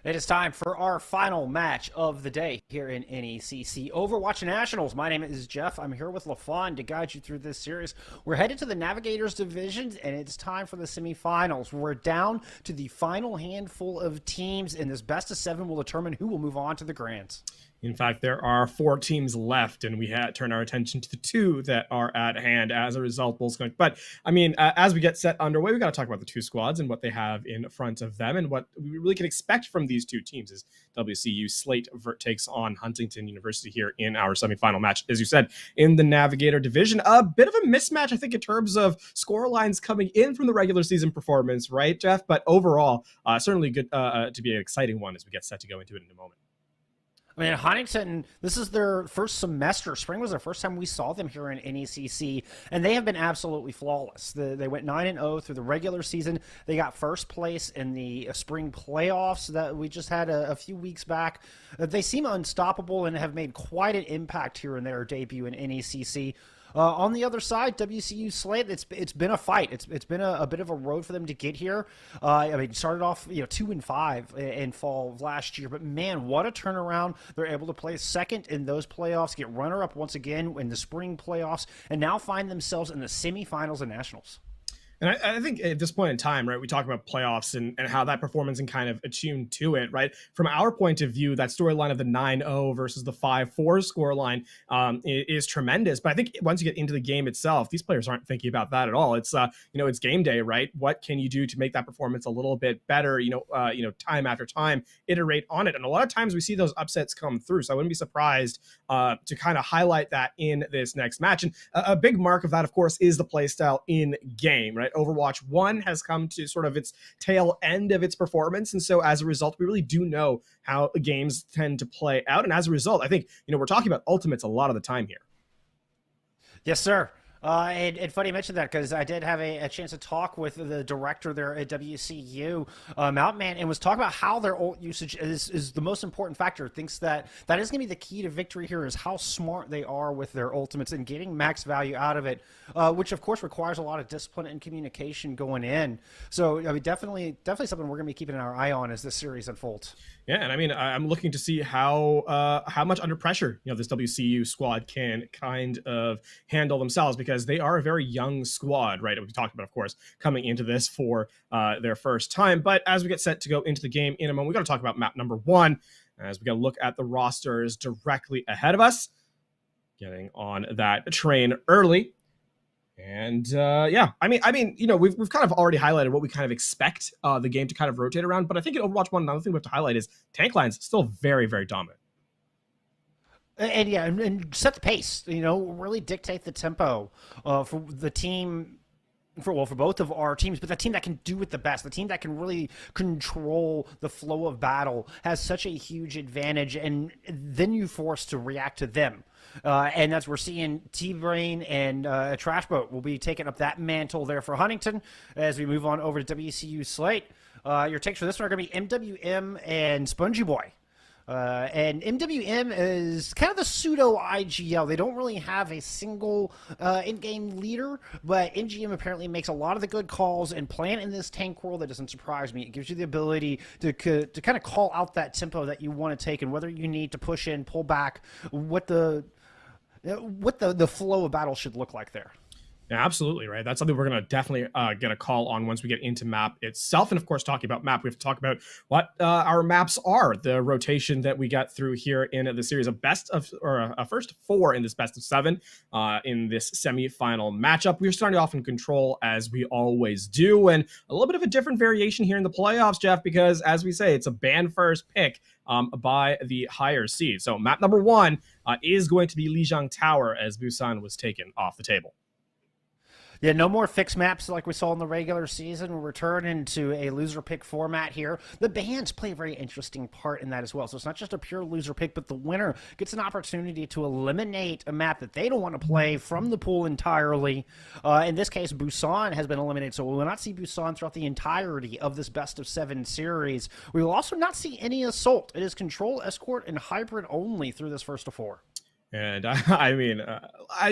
It is time for our final match of the day here in NECC Overwatch Nationals. My name is Jeff. I'm here with LaFawn to guide you through this series. We're headed to the Navigators Division, and it's time for the semifinals. We're down to the final handful of teams, and this best of seven will determine who will move on to the Grands. In fact, there are 4 teams left, and we had turn our attention to the 2 that are at hand. As a result, Bulls going. But I mean, as we get set underway, we got to talk about the 2 squads and what they have in front of them, and what we really can expect from these 2 teams. As WCU Slate takes on Huntington University here in our semifinal match, as you said, in the Navigator Division. A bit of a mismatch, I think, in terms of score lines coming in from the regular season performance, right, Jeff? But overall, certainly good to be an exciting one as we get set to go into it in a moment. I mean, Huntington, this is their first semester. Spring was the first time we saw them here in NECC, and they have been absolutely flawless. They went 9-0 through the regular season. They got first place in the spring playoffs that we just had a few weeks back. They seem unstoppable and have made quite an impact here in their debut in NECC. On the other side, WCU Slate, it's been a fight. It's been a bit of a road for them to get here. I mean, started off 2-5 in fall of last year, but man, what a turnaround! They're able to play second in those playoffs, get runner-up once again in the spring playoffs, and now find themselves in the semifinals and nationals. And I think at this point in time, right, we talk about playoffs and how that performance can kind of attune to it, right? From our point of view, that storyline of the 9-0 versus the 5-4 scoreline is tremendous. But I think once you get into the game itself, these players aren't thinking about that at all. It's it's game day, right? What can you do to make that performance a little bit better? Time after time, iterate on it. And a lot of times we see those upsets come through. So I wouldn't be surprised to kind of highlight that in this next match. And a big mark of that, of course, is the play style in game, right? Overwatch 1 has come to sort of its tail end of its performance. And so as a result, we really do know how games tend to play out. And as a result, I think, we're talking about ultimates a lot of the time here. Yes, sir. And funny you mentioned that because I did have a chance to talk with the director there at WCU, Mountain, and was talking about how their ult usage is the most important factor. Thinks that is going to be the key to victory here is how smart they are with their ultimates and getting max value out of it, which of course requires a lot of discipline and communication going in. So I mean, definitely something we're going to be keeping our eye on as this series unfolds. Yeah, and I mean, I'm looking to see how much under pressure this WCU squad can kind of handle themselves, because they are a very young squad, right? We talked about, of course, coming into this for their first time. But as we get set to go into the game in a moment, we got to talk about map number 1 as we got to look at the rosters directly ahead of us, getting on that train early. And I mean, we've kind of already highlighted what we kind of expect the game to kind of rotate around. But I think in Overwatch 1, another thing we have to highlight is tank line's still very, very dominant. And set the pace, really dictate the tempo for the team. For both of our teams, but the team that can do it the best, the team that can really control the flow of battle, has such a huge advantage, and then you force to react to them. And that's we're seeing T-Brain and Trashboat will be taking up that mantle there for Huntington as we move on over to WCU Slate. Your takes for this one are going to be MWM and Spongy Boy. And MWM is kind of the pseudo IGL. They don't really have a single in-game leader, but MGM apparently makes a lot of the good calls, and playing in this tank world, that doesn't surprise me. It gives you the ability to kind of call out that tempo that you want to take, and whether you need to push in, pull back, what the flow of battle should look like there. Yeah, absolutely, right? That's something we're going to definitely get a call on once we get into map itself. And of course, talking about map, we have to talk about what our maps are, the rotation that we got through here in the series, a first 4 in this best of 7 in this semifinal matchup. We're starting off in control, as we always do, and a little bit of a different variation here in the playoffs, Jeff, because as we say, it's a ban first pick by the higher seed. So map number 1 is going to be Lijiang Tower, as Busan was taken off the table. Yeah, no more fixed maps like we saw in the regular season. We're returning to a loser pick format here. The bans play a very interesting part in that as well. So it's not just a pure loser pick, but the winner gets an opportunity to eliminate a map that they don't want to play from the pool entirely. In this case, Busan has been eliminated, so we will not see Busan throughout the entirety of this best of 7 series. We will also not see any Assault. It is Control, Escort, and Hybrid only through this first of 4. And I mean,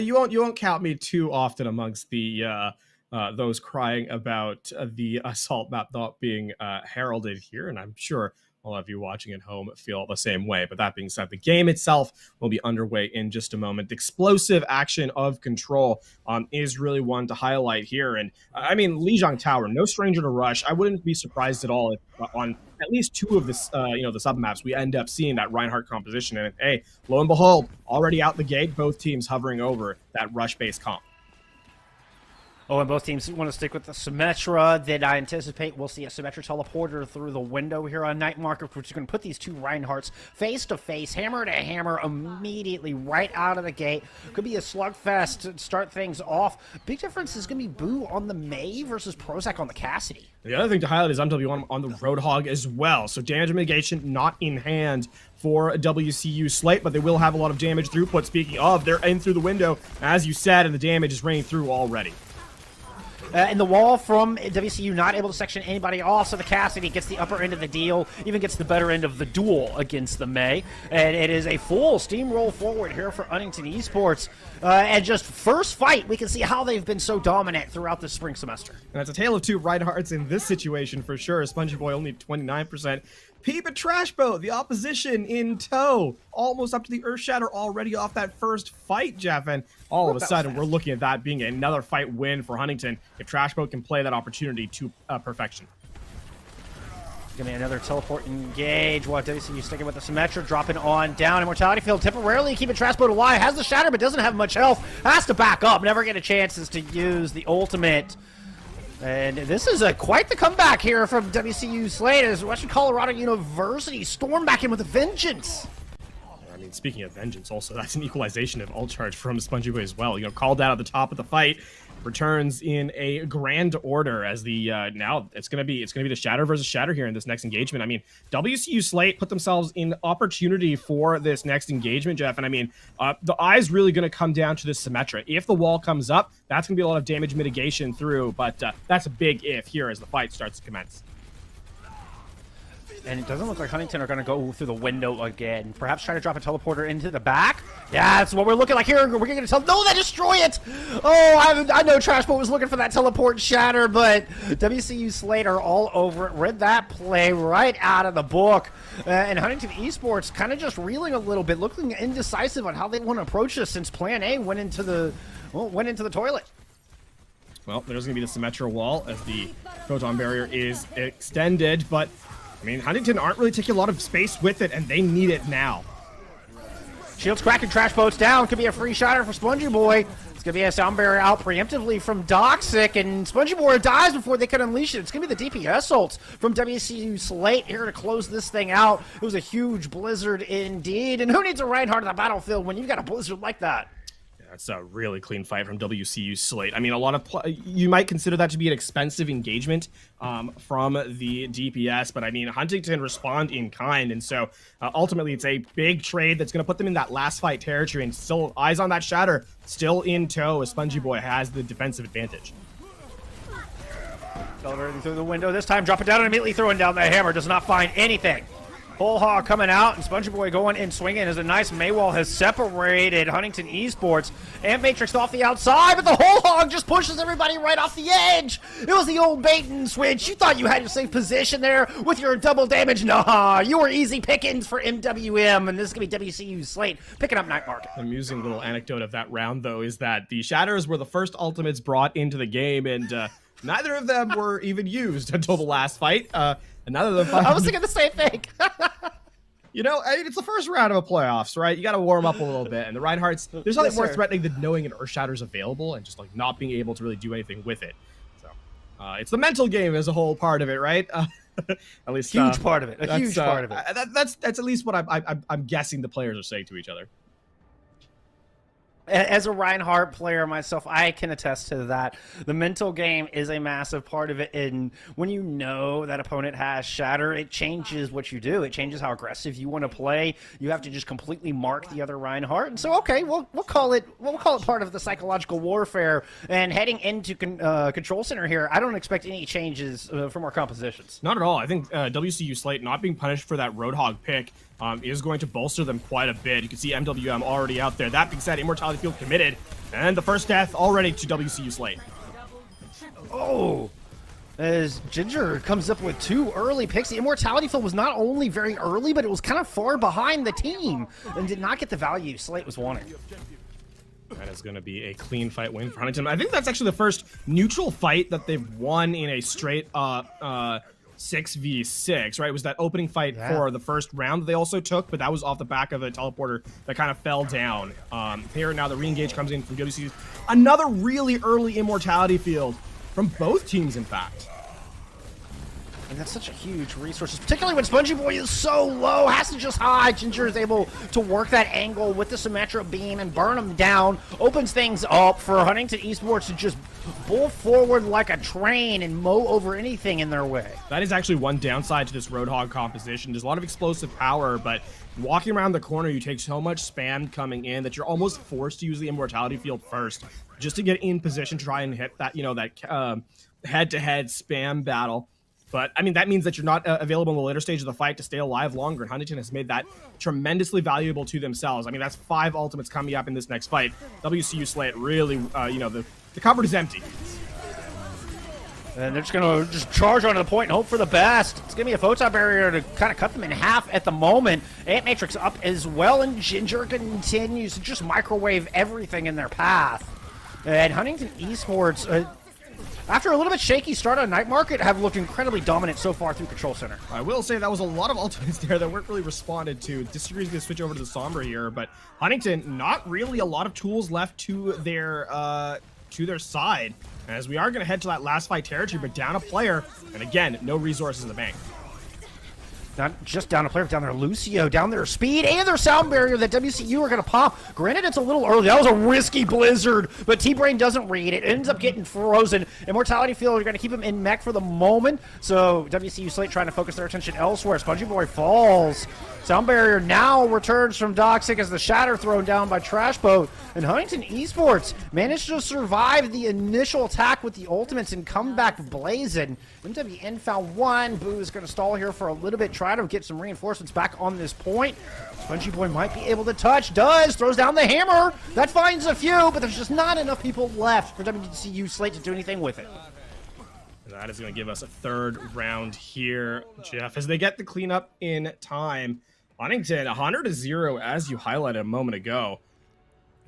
you won't count me too often amongst the those crying about the assault map not being heralded here, and I'm sure a lot of you watching at home feel the same way. But that being said, the game itself will be underway in just a moment. The explosive action of Control is really one to highlight here. And I mean, Lijiang Tower, no stranger to rush. I wouldn't be surprised at all if on at least two of the the sub maps we end up seeing that Reinhardt composition. And hey, lo and behold, already out the gate, both teams hovering over that rush-based comp. Oh, and both teams want to stick with the Symmetra. Then I anticipate we'll see a Symmetra teleporter through the window here on Night Market, which is going to put these two Reinhardts face to face, hammer to hammer, immediately right out of the gate. Could be a slugfest to start things off. Big difference is going to be Boo on the Mei versus Prozac on the Cassidy. The other thing to highlight is MW on the Roadhog as well. So damage mitigation not in hand for WCU Slate, but they will have a lot of damage throughput. Speaking of, they're in through the window, as you said, and the damage is raining through already. And the wall from WCU not able to section anybody off, so the Cassidy gets the upper end of the deal, even gets the better end of the duel against the Mei. And it is a full steamroll forward here for Huntington Esports. And just first fight, we can see how they've been so dominant throughout the spring semester. And it's a tale of two Reinhardts in this situation for sure. Spongy Boy only 29%. Peep and Trash Boat, the opposition in tow. Almost up to the Earth Shatter already off that first fight, Jeff. And all of a sudden, we're looking at that being another fight win for Huntington if Trash Boat can play that opportunity to perfection. Give me another teleport engage while WCU sticking with the Symmetra, dropping on down. Immortality Field temporarily keeping Trash Boat alive. Has the Shatter, but doesn't have much health. Has to back up. Never get a chance to use the ultimate. And this is quite the comeback here from WCU Slate as Western Colorado University storm back in with a vengeance. I mean, speaking of vengeance, also, that's an equalization of ult charge from Spongy Boy as well. Called out at the top of the fight. Returns in a grand order as the now it's gonna be the Shatter versus Shatter here in this next engagement. I mean, WCU Slate put themselves in opportunity for this next engagement, Jeff. And I mean, the eye's really gonna come down to this Symmetra. If the wall comes up, that's gonna be a lot of damage mitigation through, but that's a big if here as the fight starts to commence. And it doesn't look like Huntington are going to go through the window again. Perhaps try to drop a teleporter into the back. Yeah, that's what we're looking like here. We're going to tell. No, they destroy it. Oh, I know Trash Boat was looking for that teleport Shatter, but WCU Slate are all over it. Read that play right out of the book. And Huntington Esports kind of just reeling a little bit, looking indecisive on how they want to approach this since Plan A went into the toilet. Well, there's going to be the Symmetra wall as the Proton Barrier is extended, but I mean, Huntington aren't really taking a lot of space with it, and they need it now. Shield's cracking, Trash Boat's down. Could be a free Shatter for Spongy Boy. It's going to be a sound barrier out preemptively from Doxic, and Spongy Boy dies before they can unleash it. It's going to be the DPS ults from WCU Slate here to close this thing out. It was a huge blizzard indeed, and who needs a Reinhardt on the battlefield when you've got a blizzard like that? That's a really clean fight from WCU Slate. I mean, a lot of you might consider that to be an expensive engagement from the DPS, but I mean, Huntington respond in kind, and so ultimately it's a big trade that's going to put them in that last fight territory, and still eyes on that Shatter, still in tow as Spongy Boy has the defensive advantage. Accelerating through the window this time, drop it down and immediately throwing down the hammer, does not find anything. Whole Hog coming out, and Spongy Boy going and swinging as a nice Maywall has separated Huntington Esports. And Matrix off the outside, but the Whole Hog just pushes everybody right off the edge. It was the old bait and switch. You thought you had your safe position there with your double damage. Nah, you were easy pickings for MWM, and this is going to be WCU Slate picking up Night Market. Amusing little anecdote of that round, though, is that the Shatters were the first ultimates brought into the game, and neither of them were even used until the last fight. Another of them. I was thinking the same thing. You know, I mean, it's the first round of a playoffs, right? You got to warm up a little bit. And the Reinhardts, there's nothing more threatening than knowing an Earth Shatter's available and just like not being able to really do anything with it. So it's the mental game as a whole part of it, right? At least huge part of it. A huge part of it. That's at least what I'm guessing the players are saying to each other. As a Reinhardt player myself, I can attest to that. The mental game is a massive part of it, and when you know that opponent has Shatter, it changes what you do. It changes how aggressive you want to play. You have to just completely mark the other Reinhardt, and so okay, we'll call it part of the psychological warfare. And heading into Control Center here, I don't expect any changes from our compositions. Not at all. I think WCU Slate not being punished for that Roadhog pick is going to bolster them quite a bit. You can see MWM already out there. That being said, Immortality Field committed, and the first death already to WCU Slate. Oh, as Ginger comes up with 2 early picks. The Immortality Field was not only very early, but it was kind of far behind the team and did not get the value Slate was wanting. That is going to be a clean fight win for Huntington. I think that's actually the first neutral fight that they've won in a straight up 6v6, right? It was that opening fight for the first round that they also took, but that was off the back of a teleporter that kind of fell down. Here now the re-engage comes in from WCU. Another really early Immortality Field from both teams, in fact. And that's such a huge resource, particularly when Spongy Boy is so low, has to just hide. Ginger is able to work that angle with the Symmetra beam and burn him down, opens things up for Huntington Esports to just bull forward like a train and mow over anything in their way. That is actually one downside to this Roadhog composition. There's a lot of explosive power, but walking around the corner, you take so much spam coming in that you're almost forced to use the Immortality Field first just to get in position to try and hit that, that head-to-head spam battle. But, I mean, that means that you're not available in the later stage of the fight to stay alive longer, and Huntington has made that tremendously valuable to themselves. I mean, that's 5 ultimates coming up in this next fight. WCU Slate really, the cupboard is empty. And they're just going to charge onto the point and hope for the best. It's going to be a photon barrier to kind of cut them in half at the moment. Ant Matrix up as well, and Ginger continues to just microwave everything in their path. And Huntington Esports... after a little bit shaky start on Night Market, have looked incredibly dominant so far through Control Center. I will say that was a lot of ultimates there that weren't really responded to. Disagree's going to switch over to the Sombra here, but Huntington, not really a lot of tools left to their side, as we are going to head to that last fight territory, but down a player, and again, no resources in the bank. Not just down a player, down their Lucio, down their speed, and their sound barrier that WCU are going to pop. Granted, it's a little early. That was a risky blizzard, but T-Brain doesn't read it. Ends up getting frozen. Immortality Field are going to keep him in mech for the moment, so WCU Slate trying to focus their attention elsewhere. Spongy Boy falls. Sound barrier now returns from Doxic as the shatter thrown down by Trash Boat. And Huntington Esports managed to survive the initial attack with the ultimates and come back blazing. MWN found 1. Boo is going to stall here for a little bit, try to get some reinforcements back on this point. Spongy Boy might be able to touch. Does. Throws down the hammer. That finds a few, but there's just not enough people left for WCU Slate to do anything with it. That is going to give us a 3rd round here, Jeff, as they get the cleanup in time. Huntington, 100-0, as you highlighted a moment ago.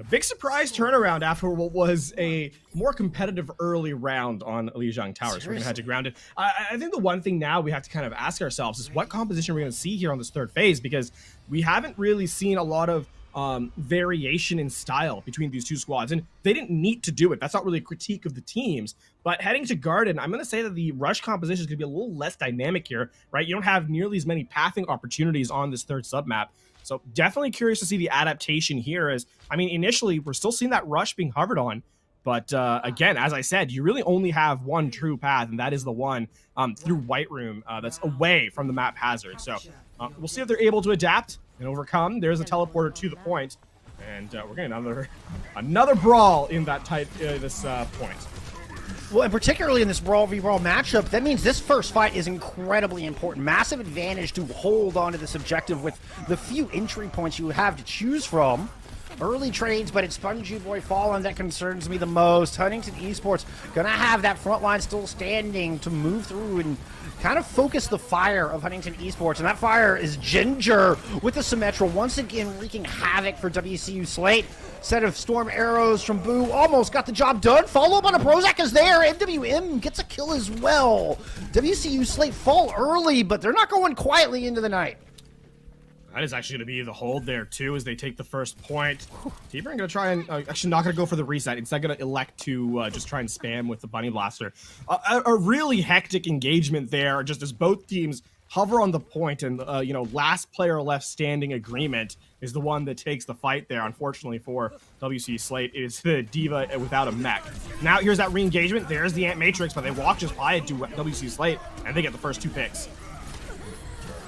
A big surprise turnaround after what was a more competitive early round on Lijiang Towers. We're going to have to ground it. I think the one thing now we have to kind of ask ourselves is what composition we're going to see here on this 3rd phase, because we haven't really seen a lot of variation in style between these 2 squads, and they didn't need to do it. That's not really a critique of the teams, but heading to Garden, I'm going to say that the rush composition is going to be a little less dynamic here, right? You don't have nearly as many pathing opportunities on this 3rd submap, so definitely curious to see the adaptation here. As I mean, initially we're still seeing that rush being hovered on, but again, as I said, you really only have one true path, and that is the one through White Room that's away from the map hazard. So we'll see if they're able to adapt and overcome. There's a teleporter to the point, and we're getting another brawl in that this point. Well, and particularly in this Brawl v Brawl matchup, that means this first fight is incredibly important. Massive advantage to hold on to this objective with the few entry points you have to choose from. Early trades, but it's Spongy Boy falling that concerns me the most. Huntington Esports gonna have that front line still standing to move through and kind of focus the fire of Huntington Esports, and that fire is Ginger with the Symmetra once again wreaking havoc for WCU Slate. Set of storm arrows from Boo almost got the job done. Follow up on a Prozac is there. MWM gets a kill as well. WCU Slate fall early, but they're not going quietly into the night. That is actually going to be the hold there, too, as they take the first point. T-Brain going to try and... actually not going to go for the reset. Instead, going to elect to just try and spam with the Bunny Blaster. A really hectic engagement there, just as both teams hover on the point, and, last player left standing agreement is the one that takes the fight there. Unfortunately for WC Slate, it is the Diva without a mech. Now, here's that re-engagement. There's the Ant Matrix, but they walk just by it to WC Slate, and they get the first 2 picks.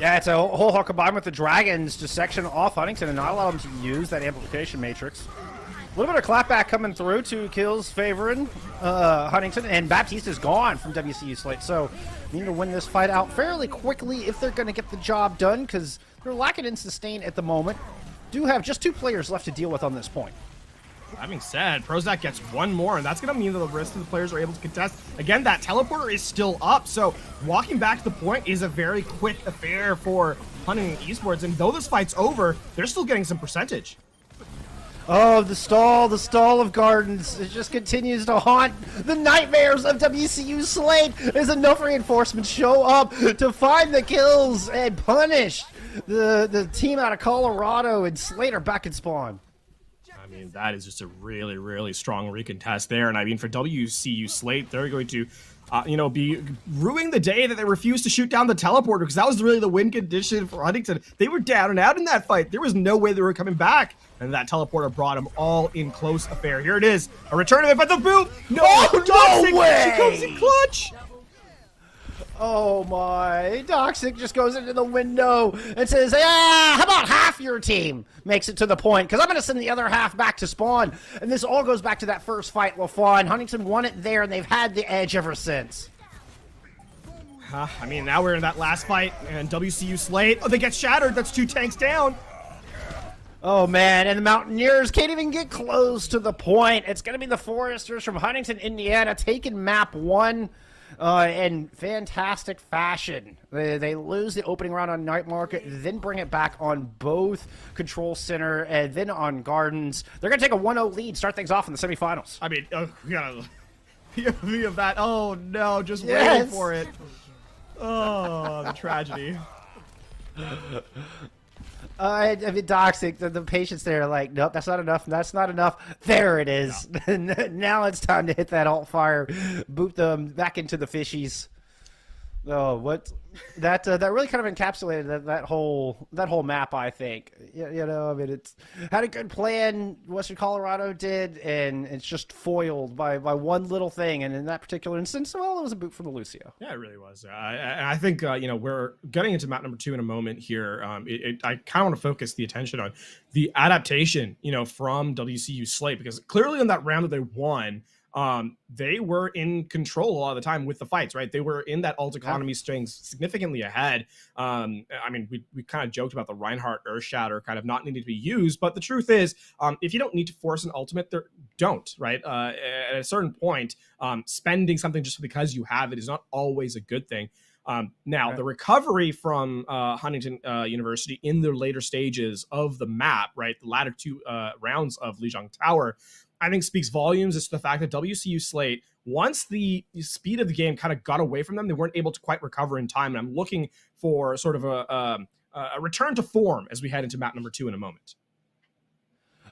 Yeah, it's a whole hawk combined with the Dragons to section off Huntington and not allow them to use that amplification matrix. A little bit of clapback coming through, 2 kills favoring Huntington, and Baptiste is gone from WCU Slate, so need to win this fight out fairly quickly if they're going to get the job done, because they're lacking in sustain at the moment. Do have just 2 players left to deal with on this point. That being said, Prozac gets one more, and that's going to mean that the rest of the players are able to contest. Again, that teleporter is still up, so walking back to the point is a very quick affair for Huntington Esports, and though this fight's over, they're still getting some percentage. Oh, the stall of Gardens. It just continues to haunt the nightmares of WCU Slate as enough reinforcements show up to find the kills and punish the team out of Colorado, and Slate are back in spawn. I mean, that is just a really, really strong recontest there. And I mean, for WCU Slate, they're going to, be ruining the day that they refused to shoot down the teleporter, because that was really the win condition for Huntington. They were down and out in that fight. There was no way they were coming back. And that teleporter brought them all in close affair. Here it is. A return of it, but the boot. No, no way! She comes in clutch. Oh my, Toxic just goes into the window and says, how about half your team makes it to the point? Because I'm going to send the other half back to spawn. And this all goes back to that first fight, LaFawn. Huntington won it there, and they've had the edge ever since. I mean, now we're in that last fight, and WCU Slate, they get shattered. That's 2 tanks down. Oh man, and the Mountaineers can't even get close to the point. It's going to be the Foresters from Huntington, Indiana, taking map 1. In fantastic fashion. They lose the opening round on Night Market, then bring it back on both Control Center and then on Gardens. They're going to take a 1-0 lead, start things off in the semifinals. I mean, we got a POV of that. Oh no, just yes. waiting for it. Oh, the tragedy. I mean, Toxic, the patience there, like, nope, that's not enough. That's not enough. There it is. No. Now it's time to hit that alt fire, boot them back into the fishies. Oh, what that really kind of encapsulated that whole map, I think. I mean, it's had a good plan. Western Colorado did, and it's just foiled by one little thing. And in that particular instance, well, it was a boot from the Lucio. Yeah, it really was. I think we're getting into map number 2 in a moment here. I kind of want to focus the attention on the adaptation, from WCU Slate, because clearly in that round that they won, they were in control a lot of the time with the fights, right? They were in that alt economy staying significantly ahead. I mean, we kind of joked about the Reinhardt Earthshatter kind of not needing to be used, but the truth is, if you don't need to force an ultimate, don't, right? At a certain point, spending something just because you have it is not always a good thing. Now, the recovery from Huntington University in the later stages of the map, right? The latter 2 rounds of Lijiang Tower, I think speaks volumes as to the fact that WCU Slate, once the speed of the game kind of got away from them, they weren't able to quite recover in time. And I'm looking for sort of a return to form as we head into map number 2 in a moment.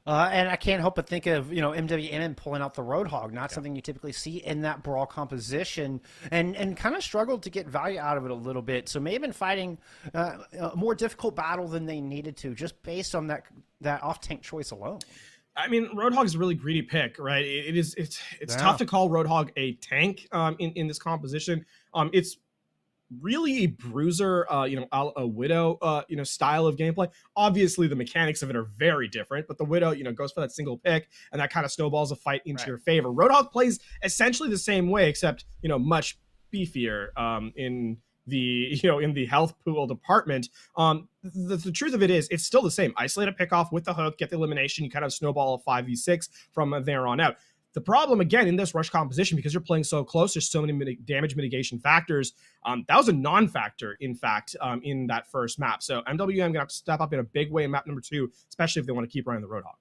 And I can't help but think of, MWM pulling out the Roadhog, not something you typically see in that brawl composition, and kind of struggled to get value out of it a little bit. So may have been fighting a more difficult battle than they needed to, just based on that off-tank choice alone. I mean, Roadhog is a really greedy pick, right? It's tough to call Roadhog a tank in this composition. It's really a bruiser, a Widow, style of gameplay. Obviously, the mechanics of it are very different, but the Widow, goes for that single pick, and that kind of snowballs a fight into your favor. Roadhog plays essentially the same way, except much beefier in the health pool department. The truth of it is, it's still the same. Isolate a pick off with the hook, get the elimination. You kind of snowball a 5v6 from there on out. The problem, again, in this rush composition, because you're playing so close, there's so many damage mitigation factors. That was a non-factor, in fact, in that first map. So MWM going to have to step up in a big way in map number 2, especially if they want to keep running the Roadhog.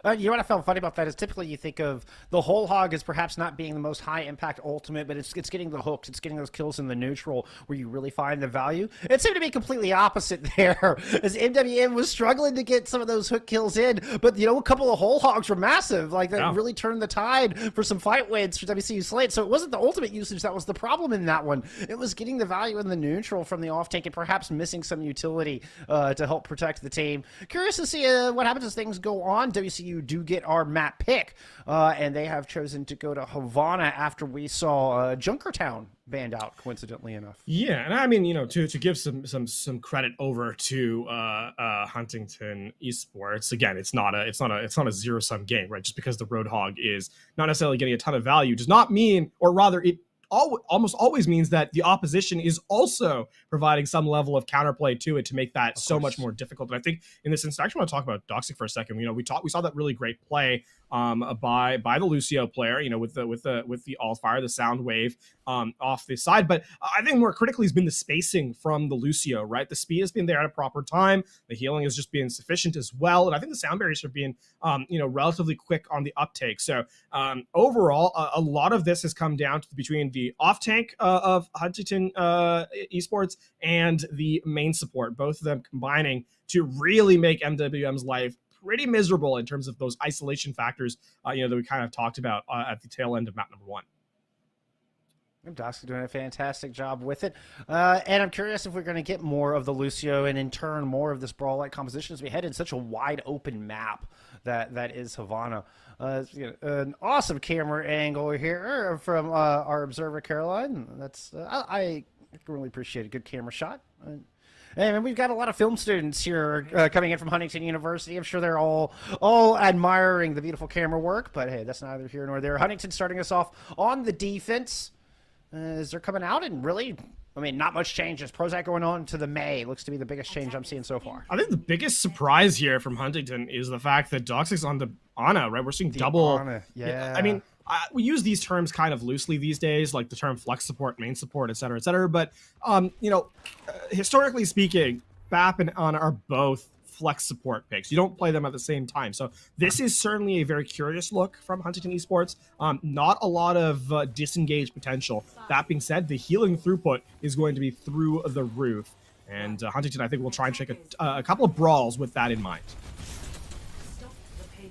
You know what I found funny about that is typically you think of the whole hog as perhaps not being the most high impact ultimate, but it's getting the hooks, it's getting those kills in the neutral where you really find the value. It seemed to be completely opposite there, as MWM was struggling to get some of those hook kills in, but a couple of whole hogs were massive, like that really turned the tide for some fight wins for WCU Slate. So it wasn't the ultimate usage that was the problem in that one. It was getting the value in the neutral from the off tank and perhaps missing some utility to help protect the team. Curious to see what happens as things go on. WCU do get our map pick, and they have chosen to go to Havana after we saw Junkertown banned out, coincidentally enough. Yeah, and I mean, to give some credit over to Huntington Esports. Again, it's not a zero-sum game, right? Just because the Roadhog is not necessarily getting a ton of value does not mean, or rather, it almost always means that the opposition is also providing some level of counterplay to it to make that so much more difficult. And I think in this instance, I actually want to talk about Doxic for a second. We saw that really great play by the Lucio player, with the all fire, the sound wave off the side. But I think more critically has been the spacing from the Lucio, right? The speed has been there at a proper time. The healing has just been sufficient as well. And I think the sound barriers are being, relatively quick on the uptake. So overall, a lot of this has come down to between the off tank of Huntington Esports and the main support, both of them combining to really make MWM's life pretty miserable in terms of those isolation factors, that we kind of talked about at the tail end of map number 1. Doxic doing a fantastic job with it. And I'm curious if we're going to get more of the Lucio and in turn more of this brawl-like composition as we head in such a wide open map that is Havana. An awesome camera angle here from our observer, Caroline. That's I really appreciate a good camera shot. And we've got a lot of film students here coming in from Huntington University. I'm sure they're all admiring the beautiful camera work, but hey, that's neither here nor there. Huntington starting us off on the defense as they're coming out, and really, not much changes. Prozac going on to the May looks to be the biggest change I'm seeing so far. I think the biggest surprise here from Huntington is the fact that Doxic's on the Ana, right? We're seeing the double. Ana, yeah. We use these terms kind of loosely these days, like the term flex support, main support, et cetera, et cetera. But, historically speaking, BAP and Ana are both flex support picks. You don't play them at the same time. So this is certainly a very curious look from Huntington Esports. Not a lot of disengaged potential. That being said, the healing throughput is going to be through the roof. And Huntington, I think, will try and take a couple of brawls with that in mind.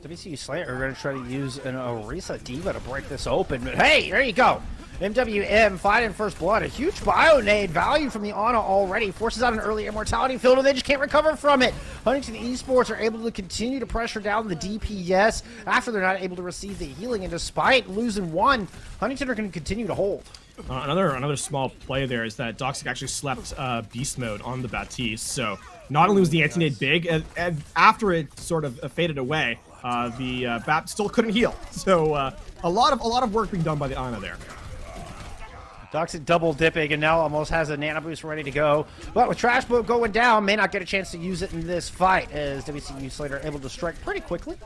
WCU Slayer are going to try to use an Orisa Diva to break this open. But hey, there you go. MWM fighting first blood. A huge bio-nade value from the Ana already. Forces out an early immortality field, and they just can't recover from it. Huntington Esports are able to continue to pressure down the DPS after they're not able to receive the healing. And despite losing one, Huntington are going to continue to hold. Another small play there is that Doxic actually slept beast mode on the Baptiste. So not only was the anti-nade big, and after it sort of faded away, the BAP still couldn't heal. So a lot of work being done by the Ana there. Doxic double dipping and now almost has a nano boost ready to go. But with Trash Boat going down, may not get a chance to use it in this fight as WCU Slater are able to strike pretty quickly.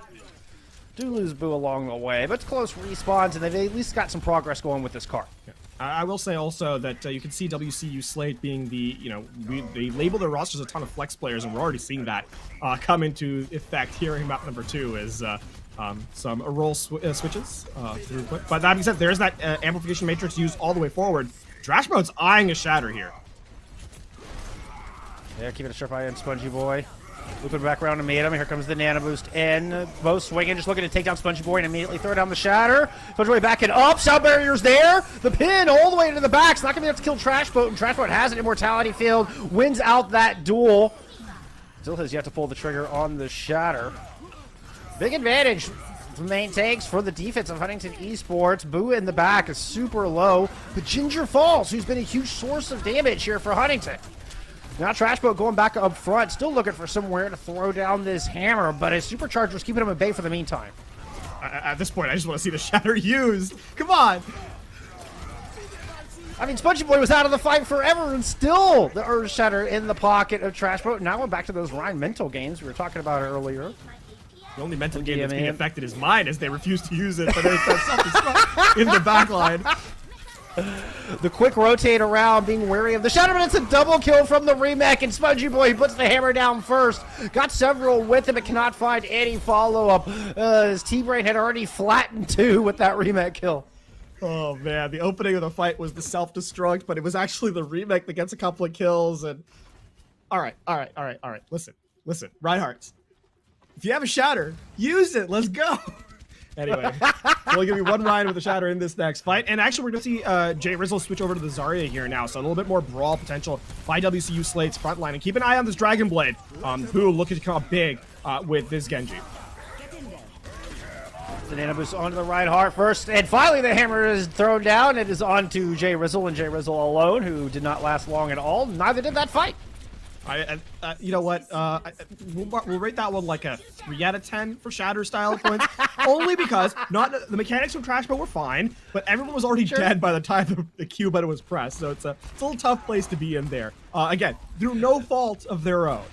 Do lose Boo along the way, but it's close respawns, and they've at least got some progress going with this car. Yeah. I will say also that you can see WCU Slate being they label their rosters a ton of flex players, and we're already seeing that come into effect here in map number 2 as some role switches through quick. But that being said, there's that amplification matrix used all the way forward. Trashboat's eyeing a shatter here. Yeah, keeping a sharp eye on Spongy Boy. Looping back around to meet him. Here comes the nano boost in. Both swinging, just looking to take down Spongy Boy and immediately throw down the shatter. Spongy Boy backing up. Sound barrier's there. The pin all the way to the back. It's not going to be able to kill Trash Boat, and Trash Boat has an immortality field. Wins out that duel. Still has yet to pull the trigger on the shatter. Big advantage from main tanks for the defense of Huntington Esports. Boo in the back is super low. But Ginger Falls, who's been a huge source of damage here for Huntington. Now Trash Boat going back up front, still looking for somewhere to throw down this hammer, but his supercharger's keeping him at bay for the meantime. At this point, I just want to see the shatter used. Come on. Spongy Boy was out of the fight forever, and still the Earth Shatter in the pocket of Trash Boat. Now we're back to those Ryan mental games we were talking about earlier. The only mental game that's being affected is mine, as they refuse to use it, but there's that self-destruct in the back line. The quick rotate around, being wary of the shatter, but it's a double kill from the remake, and Spongy Boy puts the hammer down first. Got several with him, but cannot find any follow-up. His T-Brain had already flattened two with that remake kill. Oh man, the opening of the fight was the self-destruct, but it was actually the remake that gets a couple of kills. And all right. Listen, Reinhardt. If you have a shatter, use it. Let's go. Anyway, we'll give you one Ryan with a shatter in this next fight. And actually, we're going to see Jay Rizzle switch over to the Zarya here now. So a little bit more brawl potential by WCU Slate's front line. And keep an eye on this Dragon Blade, who looking to come up big with this Genji. The nano boost onto the Reinhardt first. And finally, the hammer is thrown down. It is onto Jay Rizzle and Jay Rizzle alone, who did not last long at all. Neither did that fight. You know what? We'll rate that one like a 3 out of 10 for Shatter style points, only because not the mechanics from Trash Boat were fine, but everyone was already dead by the time the Q button was pressed, so it's a little tough place to be in there. Again, through no fault of their own.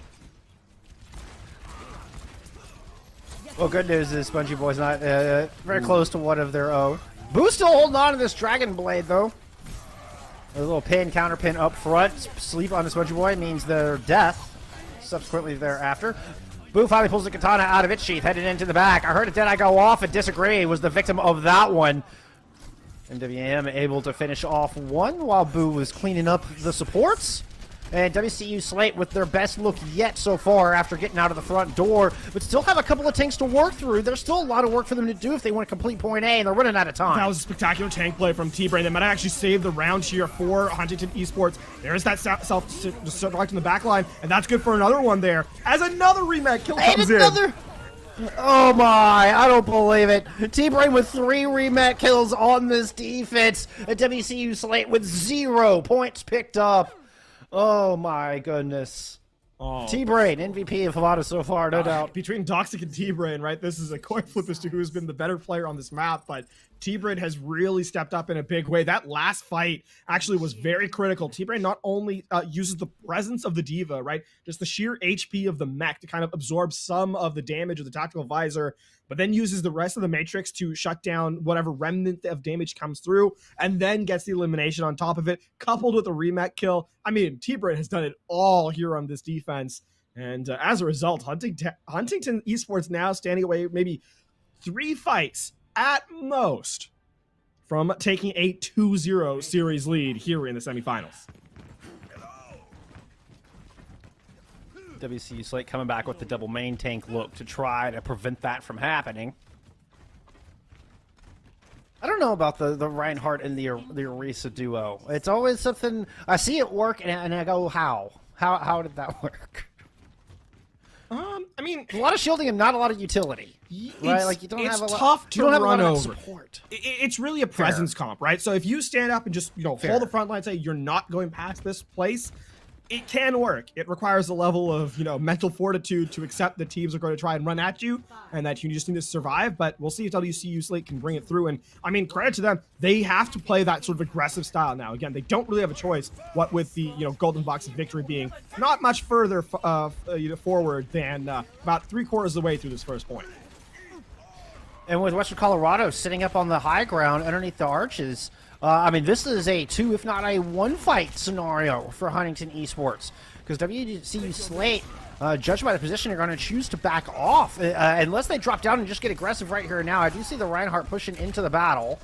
Well, good news is Spongy Boy's not very close to one of their own. Boo's still holding on to this Dragon Blade, though. A little pin, counter pin up front. Sleep on the Spongy Boy means their death. Subsequently thereafter. Boo finally pulls the katana out of its sheath, headed into the back. I heard a Deadeye go off and disagree. Was the victim of that one. MWM able to finish off one while Boo was cleaning up the supports. And WCU Slate with their best look yet so far after getting out of the front door, but still have a couple of tanks to work through. There's still a lot of work for them to do if they want to complete point A, and they're running out of time. That was a spectacular tank play from T-Brain. That might actually save the round here for Huntington Esports. There's that self-destruct in the back line, and that's good for another one there. As another remake kill comes in. Oh my, I don't believe it. T-Brain with 3 rematch kills on this defense. A WCU Slate with 0 points picked up. Oh my goodness. Oh. T-Brain, MVP of Havana so far, no doubt. Between Doxic and T-Brain, right? This is a coin flip as to who's been the better player on this map, but T-Brain has really stepped up in a big way. That last fight actually was very critical. T-Brain not only uses the presence of the Diva, right? Just the sheer HP of the mech to kind of absorb some of the damage of the tactical visor, but then uses the rest of the Matrix to shut down whatever remnant of damage comes through, and then gets the elimination on top of it, coupled with a remake kill. I mean, T-Brain has done it all here on this defense, and as a result, Huntington Esports now standing away maybe 3 fights at most from taking a 2-0 series lead here in the semifinals. WCU Slate coming back with the double main tank look to try to prevent that from happening. I don't know about the Reinhardt and the Orisa duo. It's always something I see it work and I go, how did that work? I mean, a lot of shielding and not a lot of utility. Right? Like you don't have a lot. Tough to run over. Support. It's really a presence comp, right? So if you stand up and just hold the front line, and say you're not going past this place, it can work. It requires a level of mental fortitude to accept that teams are going to try and run at you, and that you just need to survive. But we'll see if WCU Slate can bring it through. And I mean, credit to them, they have to play that sort of aggressive style now. Again, they don't really have a choice. What with the golden box of victory being not much further forward than about 3/4 of the way through this first point. And with Western Colorado sitting up on the high ground underneath the arches. I mean, this is a 2, if not a 1 fight scenario for Huntington Esports. Because WCU Slate, judged by the position, are going to choose to back off. Unless they drop down and just get aggressive right here and now. I do see the Reinhardt pushing into the battle.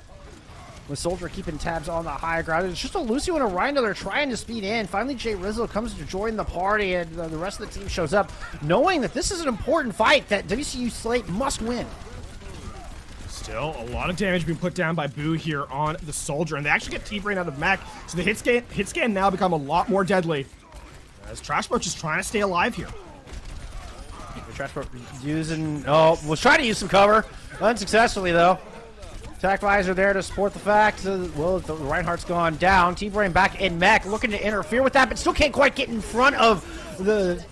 With Soldier keeping tabs on the high ground. It's just a Lucio and a Rhino. They're trying to speed in. Finally, Jay Rizzo comes to join the party, and the rest of the team shows up, knowing that this is an important fight that WCU Slate must win. Still, a lot of damage being put down by Boo here on the Soldier, and they actually get T-Brain out of mech, so the hit scan now become a lot more deadly, as Trashboat just trying to stay alive here. Trashboat was trying to use some cover, unsuccessfully though. Attack visor there to support the fact, the Reinhardt's gone down. T-Brain back in mech, looking to interfere with that, but still can't quite get in front of the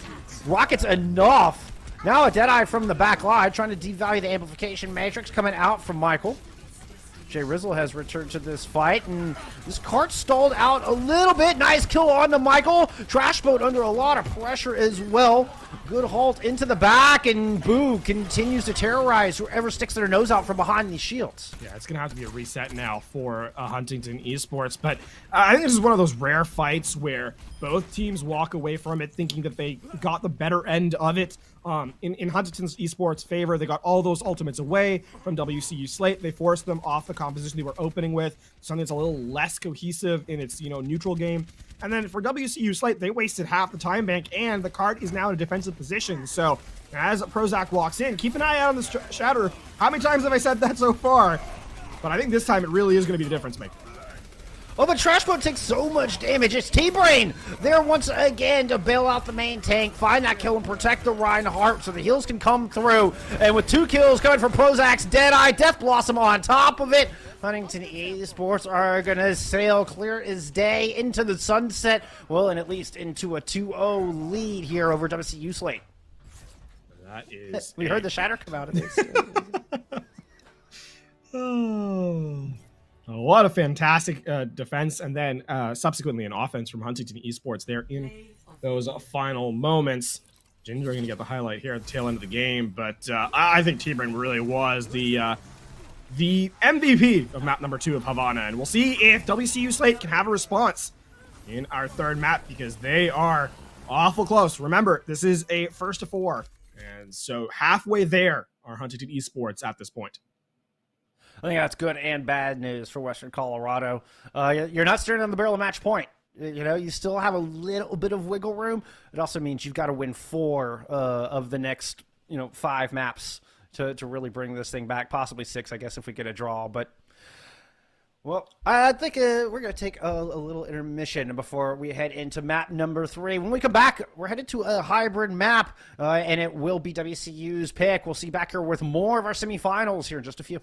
Rockets enough. Now a Deadeye from the back line, trying to devalue the amplification matrix coming out from Michael. Jay Rizzle has returned to this fight, and this cart stalled out a little bit. Nice kill on to Michael. Trashboat under a lot of pressure as well. Good halt into the back, and Boo continues to terrorize whoever sticks their nose out from behind these shields. Yeah, it's going to have to be a reset now for Huntington Esports, but I think this is one of those rare fights where both teams walk away from it thinking that they got the better end of it. In Huntington's Esports' favor, they got all those ultimates away from WCU Slate. They forced them off the composition they were opening with, something that's a little less cohesive in its neutral game. And then for WCU Slate, they wasted half the time bank, and the card is now in a defensive position. So as Prozac walks in, keep an eye out on the Shatter. How many times have I said that so far? But I think this time it really is going to be the difference maker. Oh, but Trashboat takes so much damage. It's T-Brain there once again to bail out the main tank, find that kill, and protect the Reinhardt so the heals can come through. And with 2 kills coming from Prozac's Deadeye, Death Blossom on top of it, Huntington Esports are going to sail clear as day into the sunset, well, and at least into a 2-0 lead here over WCU Slate. That is. We heard the shatter come out of this. Oh, a lot of fantastic defense, and then subsequently an offense from Huntington Esports there in those final moments. Ginger going to get the highlight here at the tail end of the game, but I think T-Brain really was the MVP of map number 2 of Havana, and we'll see if WCU Slate can have a response in our third map, because they are awful close. Remember, this is a first to 4, and so halfway there are Huntington Esports at this point. I think that's good and bad news for Western Colorado. You're not staring on the barrel of match point. You know, you still have a little bit of wiggle room. It also means you've got to win 4 of the next, 5 maps to really bring this thing back. Possibly 6, I guess, if we get a draw. But, well, I think we're going to take a little intermission before we head into map number 3. When we come back, we're headed to a hybrid map, and it will be WCU's pick. We'll see you back here with more of our semifinals here in just a few.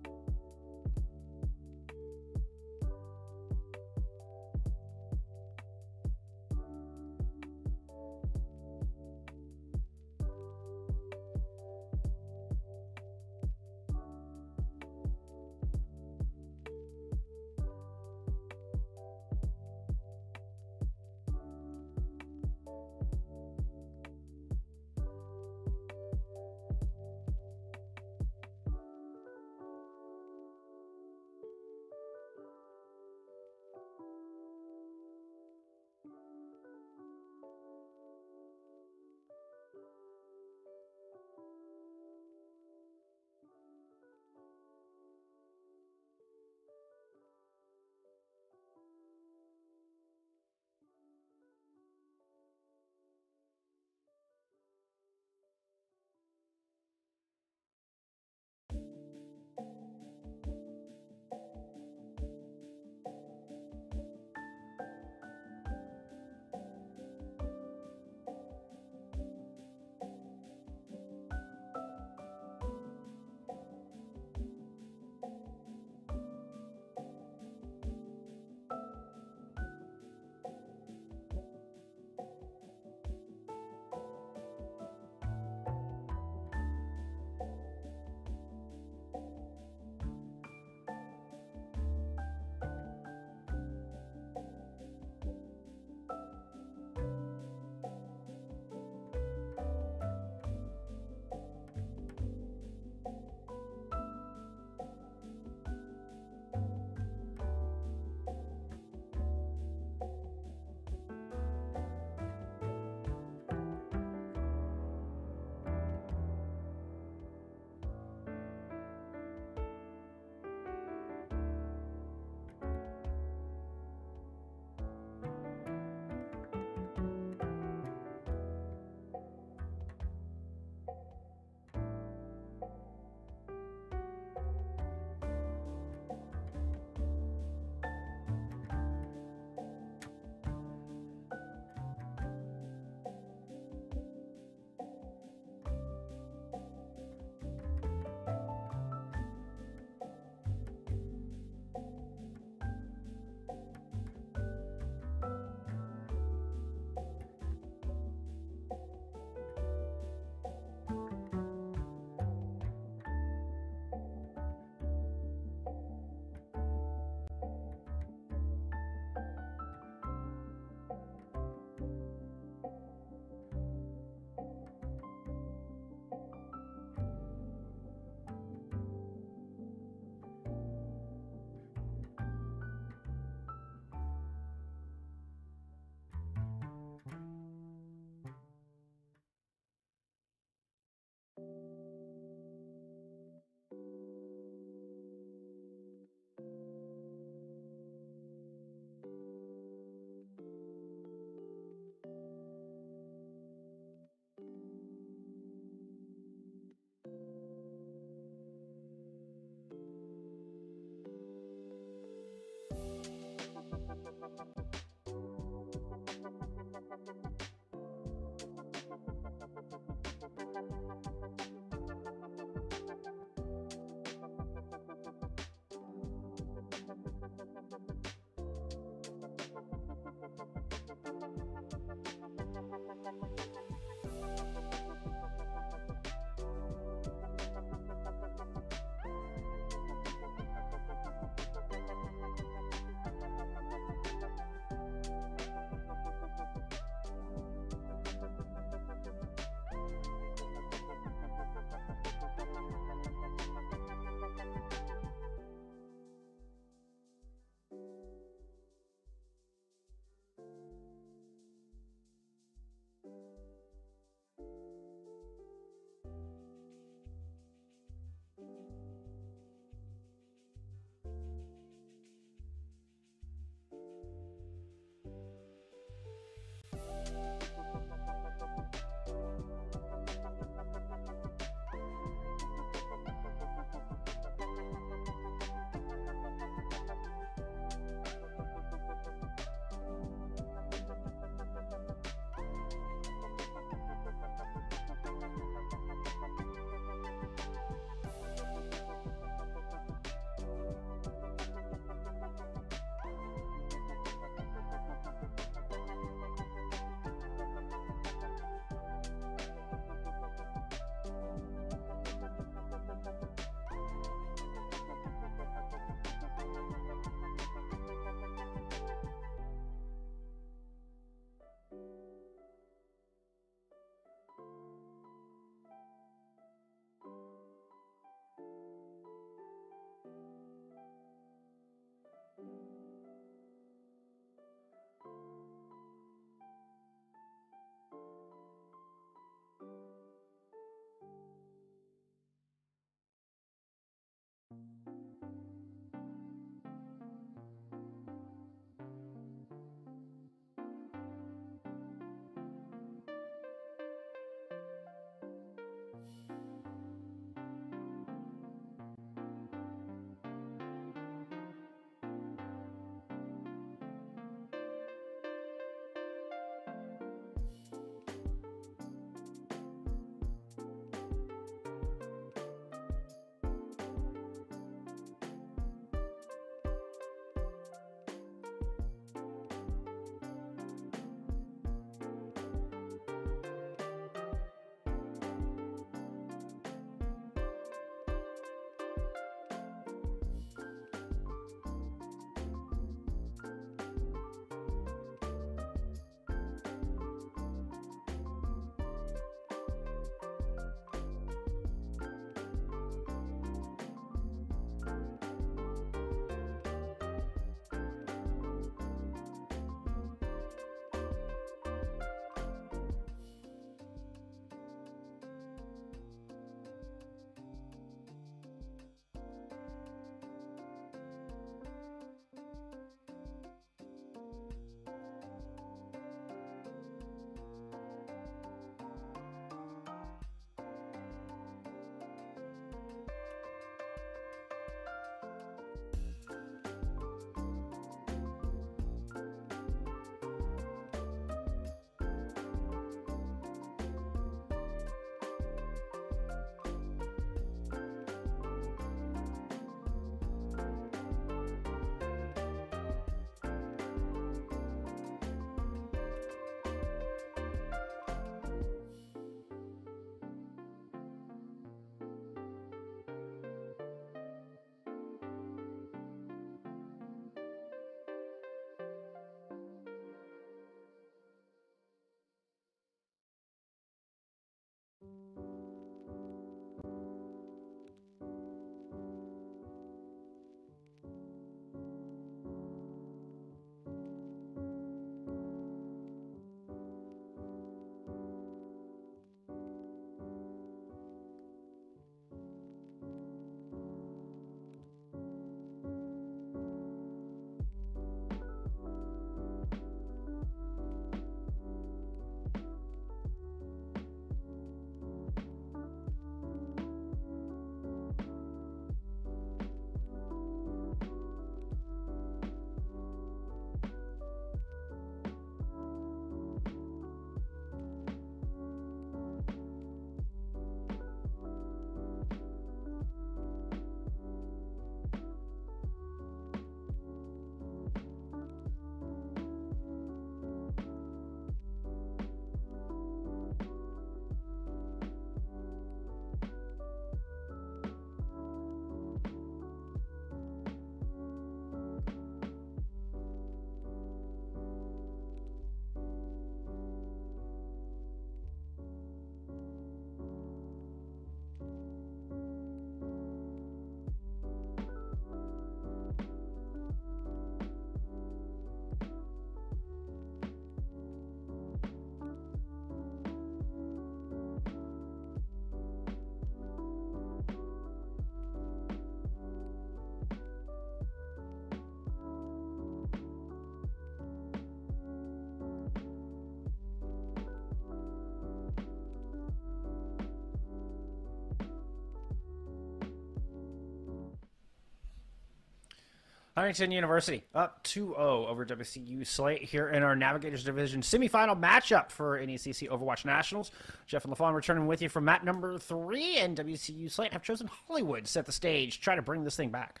Huntington University up 2-0 over WCU Slate here in our Navigators Division semifinal matchup for NECC Overwatch Nationals. Jeff and LaFawn returning with you for map number 3, and WCU Slate have chosen Hollywood to set the stage, try to bring this thing back.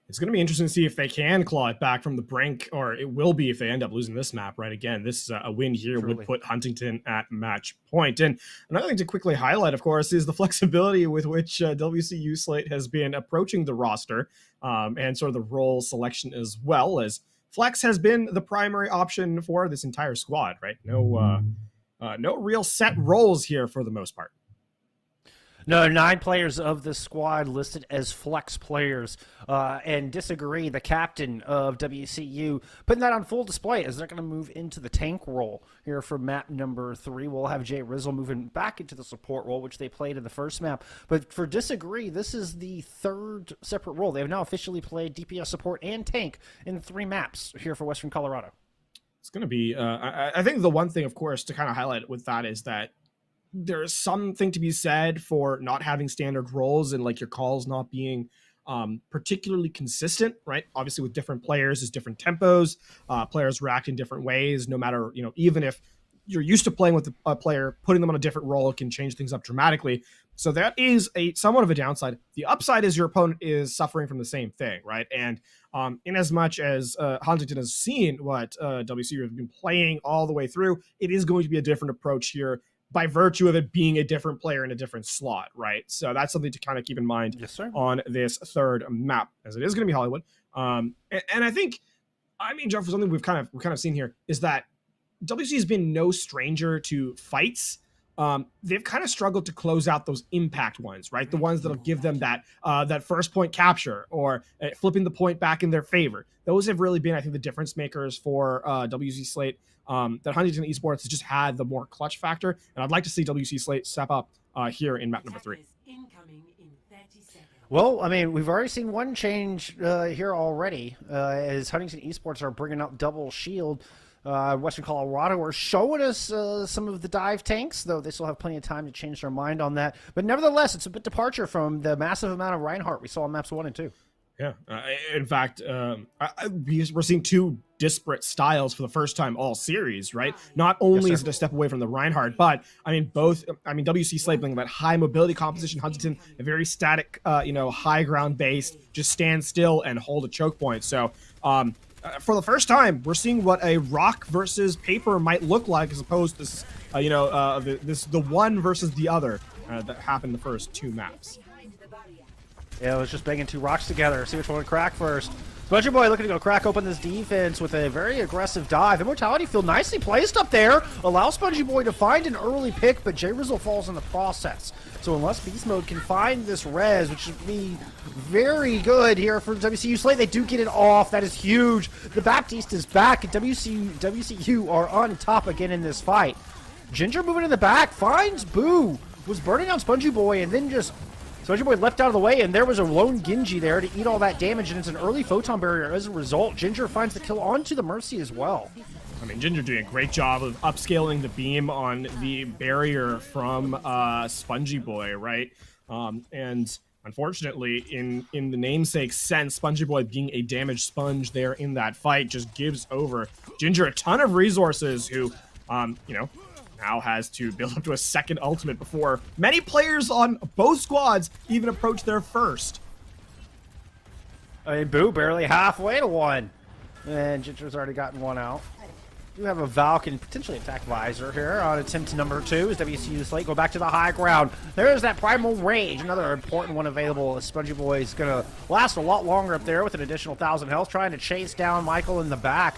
It's going to be interesting to see if they can claw it back from the brink, or it will be if they end up losing this map, right? Again, this a win here Truly would put Huntington at match point. And another thing to quickly highlight, of course, is the flexibility with which WCU Slate has been approaching the roster and sort of the role selection as well, as flex has been the primary option for this entire squad, right? No real set roles here for the most part. No, 9 players of the squad listed as flex players, and Disagree, the captain of WCU, putting that on full display as they're going to move into the tank role here for map number 3. We'll have Jay Rizzle moving back into the support role, which they played in the first map. But for Disagree, this is the 3rd separate role. They have now officially played DPS support and tank in 3 maps here for Western Colorado. It's going to be, I think the one thing, of course, to kind of highlight with that is that there's something to be said for not having standard roles and like your calls not being particularly consistent, right? Obviously with different players, there's different tempos, players react in different ways, no matter, even if you're used to playing with a player, putting them on a different role can change things up dramatically. So that is somewhat of a downside. The upside is your opponent is suffering from the same thing, right? And in as much as Huntington has seen what WCU has been playing all the way through, it is going to be a different approach here by virtue of it being a different player in a different slot, right? So that's something to kind of keep in mind on this 3rd map, as it is going to be Hollywood. And I think, Jeff, something we've kind of seen here is that WC has been no stranger to fights. They've kind of struggled to close out those impact ones, right? The ones that'll give them that first point capture or flipping the point back in their favor. Those have really been, I think, the difference makers for WC Slate. That Huntington Esports has just had the more clutch factor, and I'd like to see WC Slate step up here in map number 3. Well, we've already seen one change here already, as Huntington Esports are bringing out double shield. Western Colorado are showing us some of the dive tanks, though they still have plenty of time to change their mind on that. But nevertheless, it's a bit departure from the massive amount of Reinhardt we saw in maps 1 and 2. Yeah. In fact, we're seeing 2 disparate styles for the first time all series, right? Not only is it a step away from the Reinhardt, but WC Slate playing that high mobility composition, Huntington, a very static, high ground based, just stand still and hold a choke point. So, for the first time, we're seeing what a rock versus paper might look like, as opposed to the one versus the other that happened the first 2 maps. Yeah, let's just banging 2 rocks together, see which one would crack first. Spongy Boy looking to go crack open this defense with a very aggressive dive. Immortality Field nicely placed up there. Allows Spongy Boy to find an early pick, but Jay Rizzle falls in the process. So unless Beast Mode can find this res, which would be very good here for WCU Slate, they do get it off. That is huge. The Baptiste is back, and WCU are on top again in this fight. Ginger moving in the back, finds Boo. Was burning on Spongy Boy, and then just Spongy Boy left out of the way, and there was a lone Genji there to eat all that damage, and it's an early photon barrier. As a result, Ginger finds the kill onto the Mercy as well. Ginger doing a great job of upscaling the beam on the barrier from Spongy Boy, right? And unfortunately, in the namesake's sense, Spongy Boy being a damaged sponge there in that fight just gives over Ginger a ton of resources who, now has to build up to a second ultimate before many players on both squads even approach their first. Boo barely halfway to 1. And Ginger's already gotten 1 out. Do have a Valk and potentially attack Visor here on attempt number 2 as WCU Slate go back to the high ground. There's that Primal Rage, another important one available. Spongy Boy is going to last a lot longer up there with an additional 1,000 health, trying to chase down Michael in the back.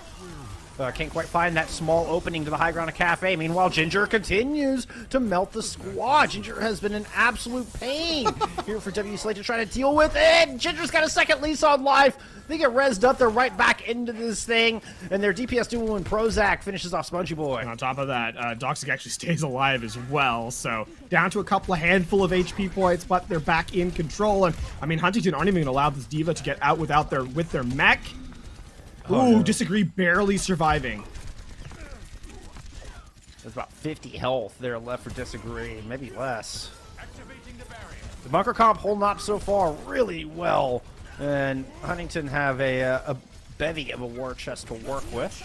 Can't quite find that small opening to the high ground of Cafe. Meanwhile, Ginger continues to melt the squad. Ginger has been an absolute pain here for WCU Slate to try to deal with it. Ginger's got a second lease on life. They get rezzed up. They're right back into this thing. And their DPS duo and Prozac finishes off Spongy Boy. And on top of that, Doxic actually stays alive as well. So down to a handful of HP points, but they're back in control. And Huntington aren't even going to allow this Diva to get out with their mech. Ooh, Disagree barely surviving. There's about 50 health there left for Disagree, maybe less. The Bunker Comp holding up so far really well And Huntington have a bevy of a war chest to work with.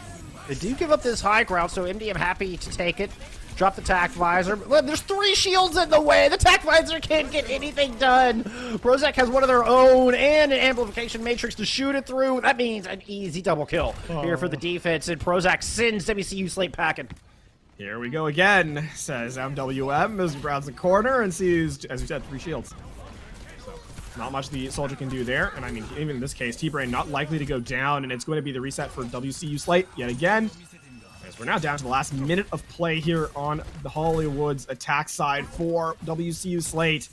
They do give up this high ground, so MDM happy to take it. Drop the tack visor. Look, there's 3 shields in the way. The tack visor can't get anything done. Prozac has one of their own and an amplification matrix to shoot it through. That means an easy double kill here for the defense, and Prozac sends WCU Slate packing. Here we go again, says MWM as he grabs the corner and sees, as we said, 3 shields. So, not much the soldier can do there. And I mean, even in this case, T-Brain not likely to go down, and it's going to be the reset for WCU Slate yet again. As we're now down to the last minute of play here on the Hollywood's attack side for WCU Slate.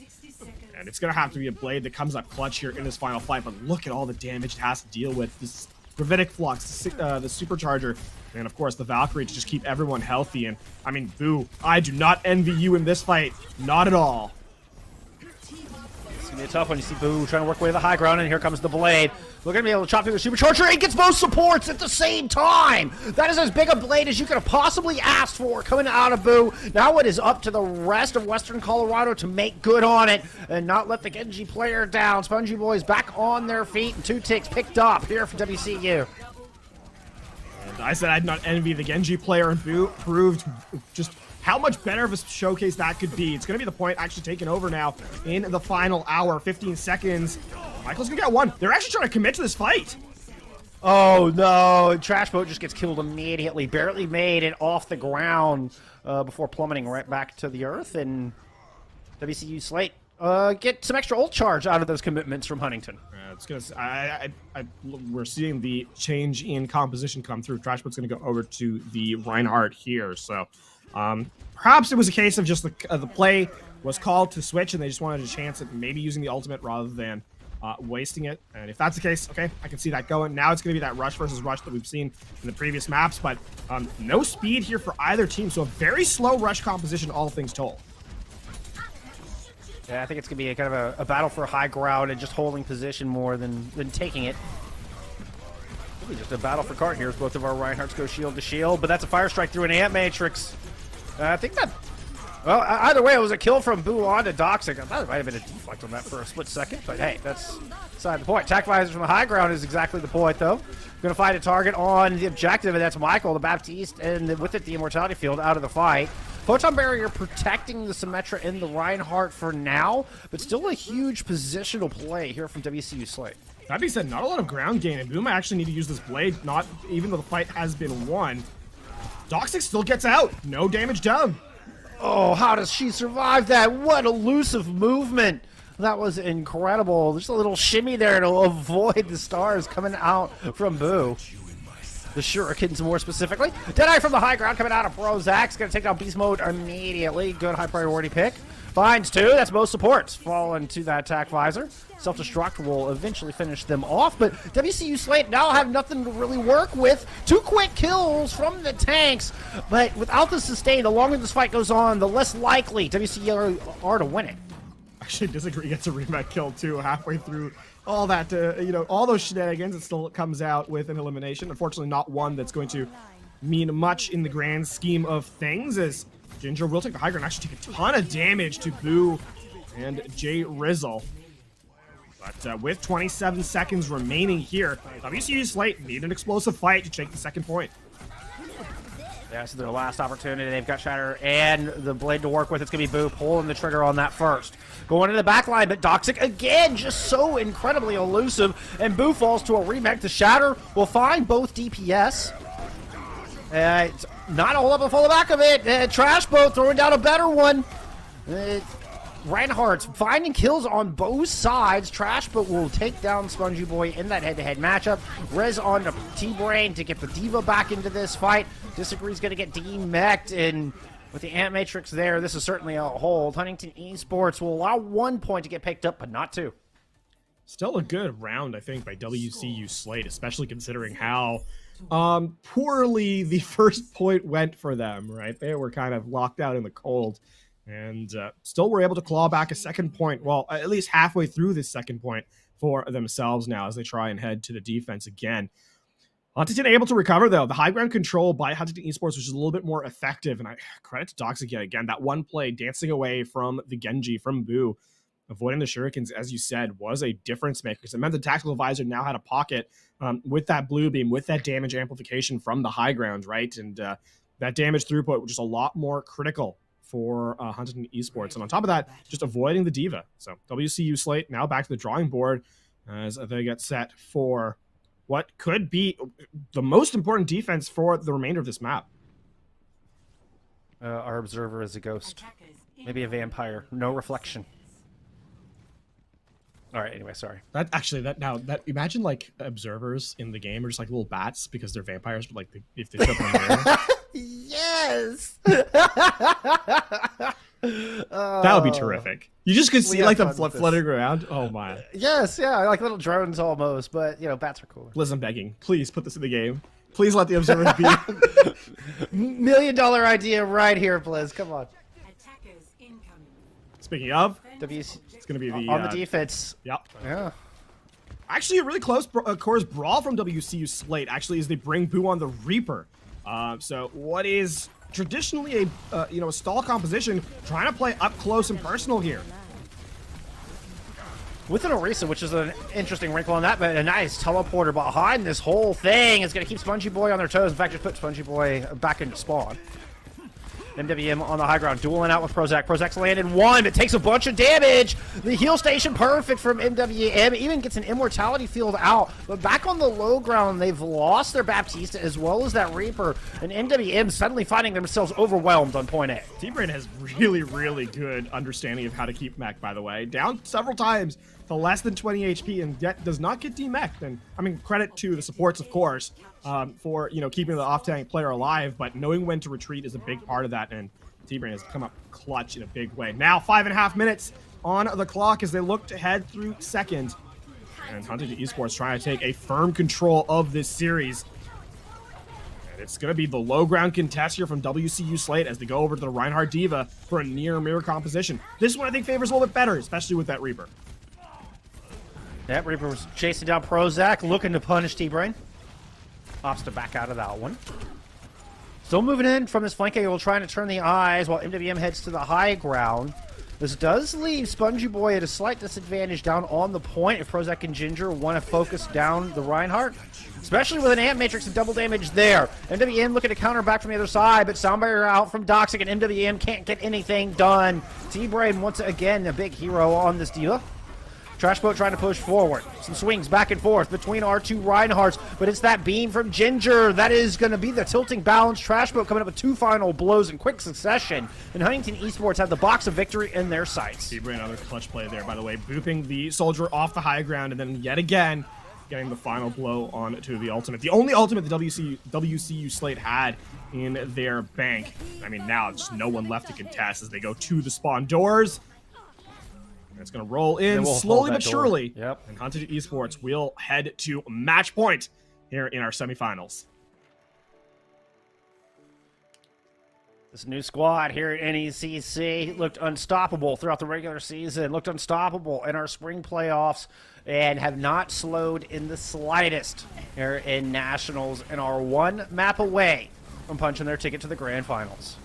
And it's going to have to be a Blade that comes up clutch here in this final fight, but look at all the damage it has to deal with. This Gravitic Flux, the Supercharger, and of course the Valkyrie to just keep everyone healthy. And I mean, Boo, I do not envy you in this fight. Not at all. It's going to be a tough one. You see Boo trying to work away the high ground, and here comes the Blade. We're going to be able to chop through the Supercharger. It gets both supports at the same time. That is as big a Blade as you could have possibly asked for coming out of Boo. Now it is up to the rest of Western Colorado to make good on it and not let the Genji player down. Spongy Boys back on their feet, and 2 ticks picked up here for WCU. And I said I'd not envy the Genji player, and Boo proved just how much better of a showcase that could be. It's going to be the point actually taken over now in the final hour, 15 seconds. Michael's going to get one. They're actually trying to commit to this fight. Oh, no. Trash Boat just gets killed immediately. Barely made it off the ground before plummeting right back to the earth. And WCU Slate get some extra ult charge out of those commitments from Huntington. It's gonna. We're seeing the change in composition come through. Trash Boat's going to go over to the Reinhardt here. So perhaps it was a case of just the play was called to switch, and they just wanted a chance at maybe using the ultimate rather than wasting it. And if that's the case, okay, I can see that going. Now it's going to be that rush versus rush that we've seen in the previous maps, but no speed here for either team, so a very slow rush composition, all things told. Yeah, I think it's going to be a kind of a battle for high ground and just holding position more than taking it. It'll be just a battle for cart here as both of our Reinhardts go shield to shield, but that's a fire strike through an Ant Matrix. I think that... Well, either way, it was a kill from Boo on to Doxic. I thought it might have been a deflect on that for a split second, but hey, that's beside the point. Attack visor from the high ground is exactly the point, though. Going to find a target on the objective, and that's Michael, the Baptiste, and with it, the Immortality Field out of the fight. Photon Barrier protecting the Symmetra in the Reinhardt for now, but still a huge positional play here from WCU Slate. That being said, not a lot of ground gain, and Boo might actually need to use this Blade, not even though the fight has been won. Doxic still gets out. No damage done. Oh, how does she survive that? What elusive movement. That was incredible. Just a little shimmy there to avoid the stars coming out from Boo. The shurikens more specifically. Deadeye from the high ground coming out of Prozac's. Going to take down beast mode immediately. Good high priority pick. Finds 2. That's most supports. Fall into that attack visor. Self-destruct will eventually finish them off, but WCU Slate now have nothing to really work with. 2 quick kills from the tanks, but without the sustain, the longer this fight goes on, the less likely WCU are to win it. Actually, Disagree gets a rematch kill too halfway through all that, all those shenanigans. It still comes out with an elimination. Unfortunately, not one that's going to mean much in the grand scheme of things, as Ginger will take the high ground, actually take a ton of damage to Boo and Jay Rizzle. But with 27 seconds remaining here, WCU Slate need an explosive fight to take the second point. Yeah, this is their last opportunity. They've got Shatter and the Blade to work with. It's going to be Boo pulling the trigger on that first. Going to the back line, but Doxic again, just so incredibly elusive. And Boo falls to a remake. The Shatter will find both DPS. It's not all up and full the back of it. Trash Boat throwing down a better one. Reinhardt's finding kills on both sides. Trash Boat will take down Spongy Boy in that head-to-head matchup. Rez on to T-Brain to get the Diva back into this fight. Disagree's going to get demeched, and with the Ant Matrix there, this is certainly a hold. Huntington Esports will allow 1 point to get picked up, but not 2. Still a good round, I think, by WCU Slate, especially considering how poorly the first point went for them, right? They were kind of locked out in the cold. And still were able to claw back a second point, well, at least halfway through this second point for themselves now as they try and head to the defense again. Huntington able to recover, though. The high ground control by Huntington Esports was just a little bit more effective, and I credit to Doxic yet again. That one play dancing away from the Genji, from Boo, avoiding the shurikens, as you said, was a difference maker, because it meant the tactical advisor now had a pocket with that blue beam, with that damage amplification from the high ground, right? And that damage throughput was just a lot more critical for Huntington Esports. And on top of that, just avoiding the diva. So WCU slate now back to the drawing board as they get set for what could be the most important defense for the remainder of this map. Our observer is a ghost. Maybe a vampire. No reflection. All right, anyway, sorry. That actually, that imagine like observers in the game are just like little bats because they're vampires, but like if they show up on the Yes! that would be terrific. You just could see like them fluttering around. Oh my. Yes, yeah, like little drones almost, but you know, bats are cooler. Liz, I'm begging. Please put this in the game. Please let the observers be. $1 million idea right here, Blizz. Come on. Speaking of, WC, it's going to be the on the defense. Yep. Yeah. Actually, a really close course brawl from WCU slate. Actually, as they bring Boo on the Reaper. So what is traditionally a stall composition, trying to play up close and personal here. With an Orisa, which is an interesting wrinkle on that, but a nice teleporter behind this whole thing is going to keep Spongy Boy on their toes. In fact, just put Spongy Boy back into spawn. MWM on the high ground, dueling out with Prozac. Prozac's landed one, but takes a bunch of damage. The heal station perfect from MWM. Even gets an immortality field out. But back on the low ground, they've lost their Baptista as well as that Reaper. And MWM suddenly finding themselves overwhelmed on point A. T-Brain has really, really good understanding of how to keep mech, by the way. Down several times to less than 20 HP and yet does not get demeched. And I mean, credit to the supports, of course, for keeping the off-tank player alive, but knowing when to retreat is a big part of that, and T-Brain has come up clutch in a big way. Now 5.5 minutes on the clock as they look to head through second, and Huntington Esports trying to take a firm control of this series. And it's going to be the low ground contest here from WCU slate as they go over to the Reinhardt Diva for a near mirror composition. This one I think favors a little bit better, especially with that Reaper. That Reaper was chasing down Prozac, looking to punish T-Brain. Opts to back out of that one. Still moving in from this flank angle, trying to turn the eyes while MWM heads to the high ground. This does leave Spongy Boy at a slight disadvantage down on the point if Prozac and Ginger want to focus down the Reinhardt. Especially with an Amp Matrix and double damage there. MWM looking to counter back from the other side, but Soundbarrier out from Doxic, and MWM can't get anything done. T-Brain once again a big hero on this Diva. Trash Boat trying to push forward. Some swings back and forth between our two Reinhardts, but it's that beam from Ginger. That is going to be the tilting balance. Trash Boat coming up with two final blows in quick succession. And Huntington Esports have the box of victory in their sights. T-Brain, another clutch play there, by the way. Booping the soldier off the high ground, and then yet again, getting the final blow onto the ultimate. The only ultimate the WCU slate had in their bank. I mean, now just no one left to contest as they go to the spawn doors. It's going to roll in slowly but surely. Yep. And Huntington Esports will head to match point here in our semifinals. This new squad here at NECC looked unstoppable throughout the regular season, looked unstoppable in our spring playoffs, and have not slowed in the slightest here in Nationals, and are one map away from punching their ticket to the grand finals.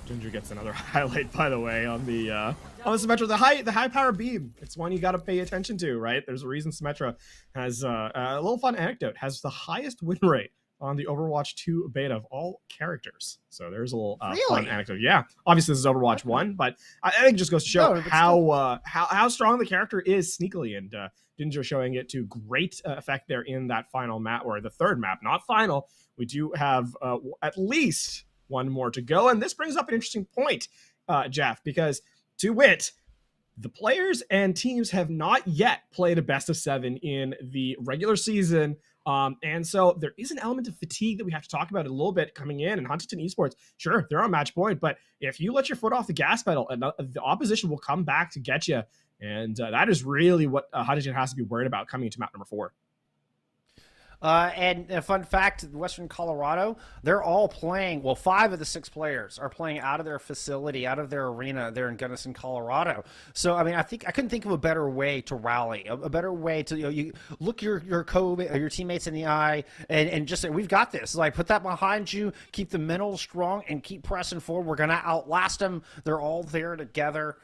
Ginger gets another highlight, by the way, on the Symmetra, the high power beam. It's one you got to pay attention to, right? There's a reason Symmetra has a little fun anecdote, has the highest win rate on the Overwatch 2 beta of all characters. So there's a little fun anecdote. Yeah, obviously this is Overwatch 1, but I think it just goes to show how strong the character is sneakily, and Ginger showing it to great effect there in that final map, or the third map, not final. We do have at least one more to go, and this brings up an interesting point, Jeff, because to wit, the players and teams have not yet played a best of 7 in the regular season, and so there is an element of fatigue that we have to talk about a little bit coming in. And Huntington Esports, sure, they're on match point, but if you let your foot off the gas pedal, the opposition will come back to get you, and that is really what Huntington has to be worried about coming into map number 4. And a fun fact, Western Colorado, they're all playing, well, 5 of the 6 players are playing out of their facility, out of their arena there in Gunnison, Colorado. So, I mean, I couldn't think of a better way to rally, a better way to, you look your teammates in the eye and just say, we've got this. Like, put that behind you, keep the mental strong, and keep pressing forward. We're going to outlast them. They're all there together.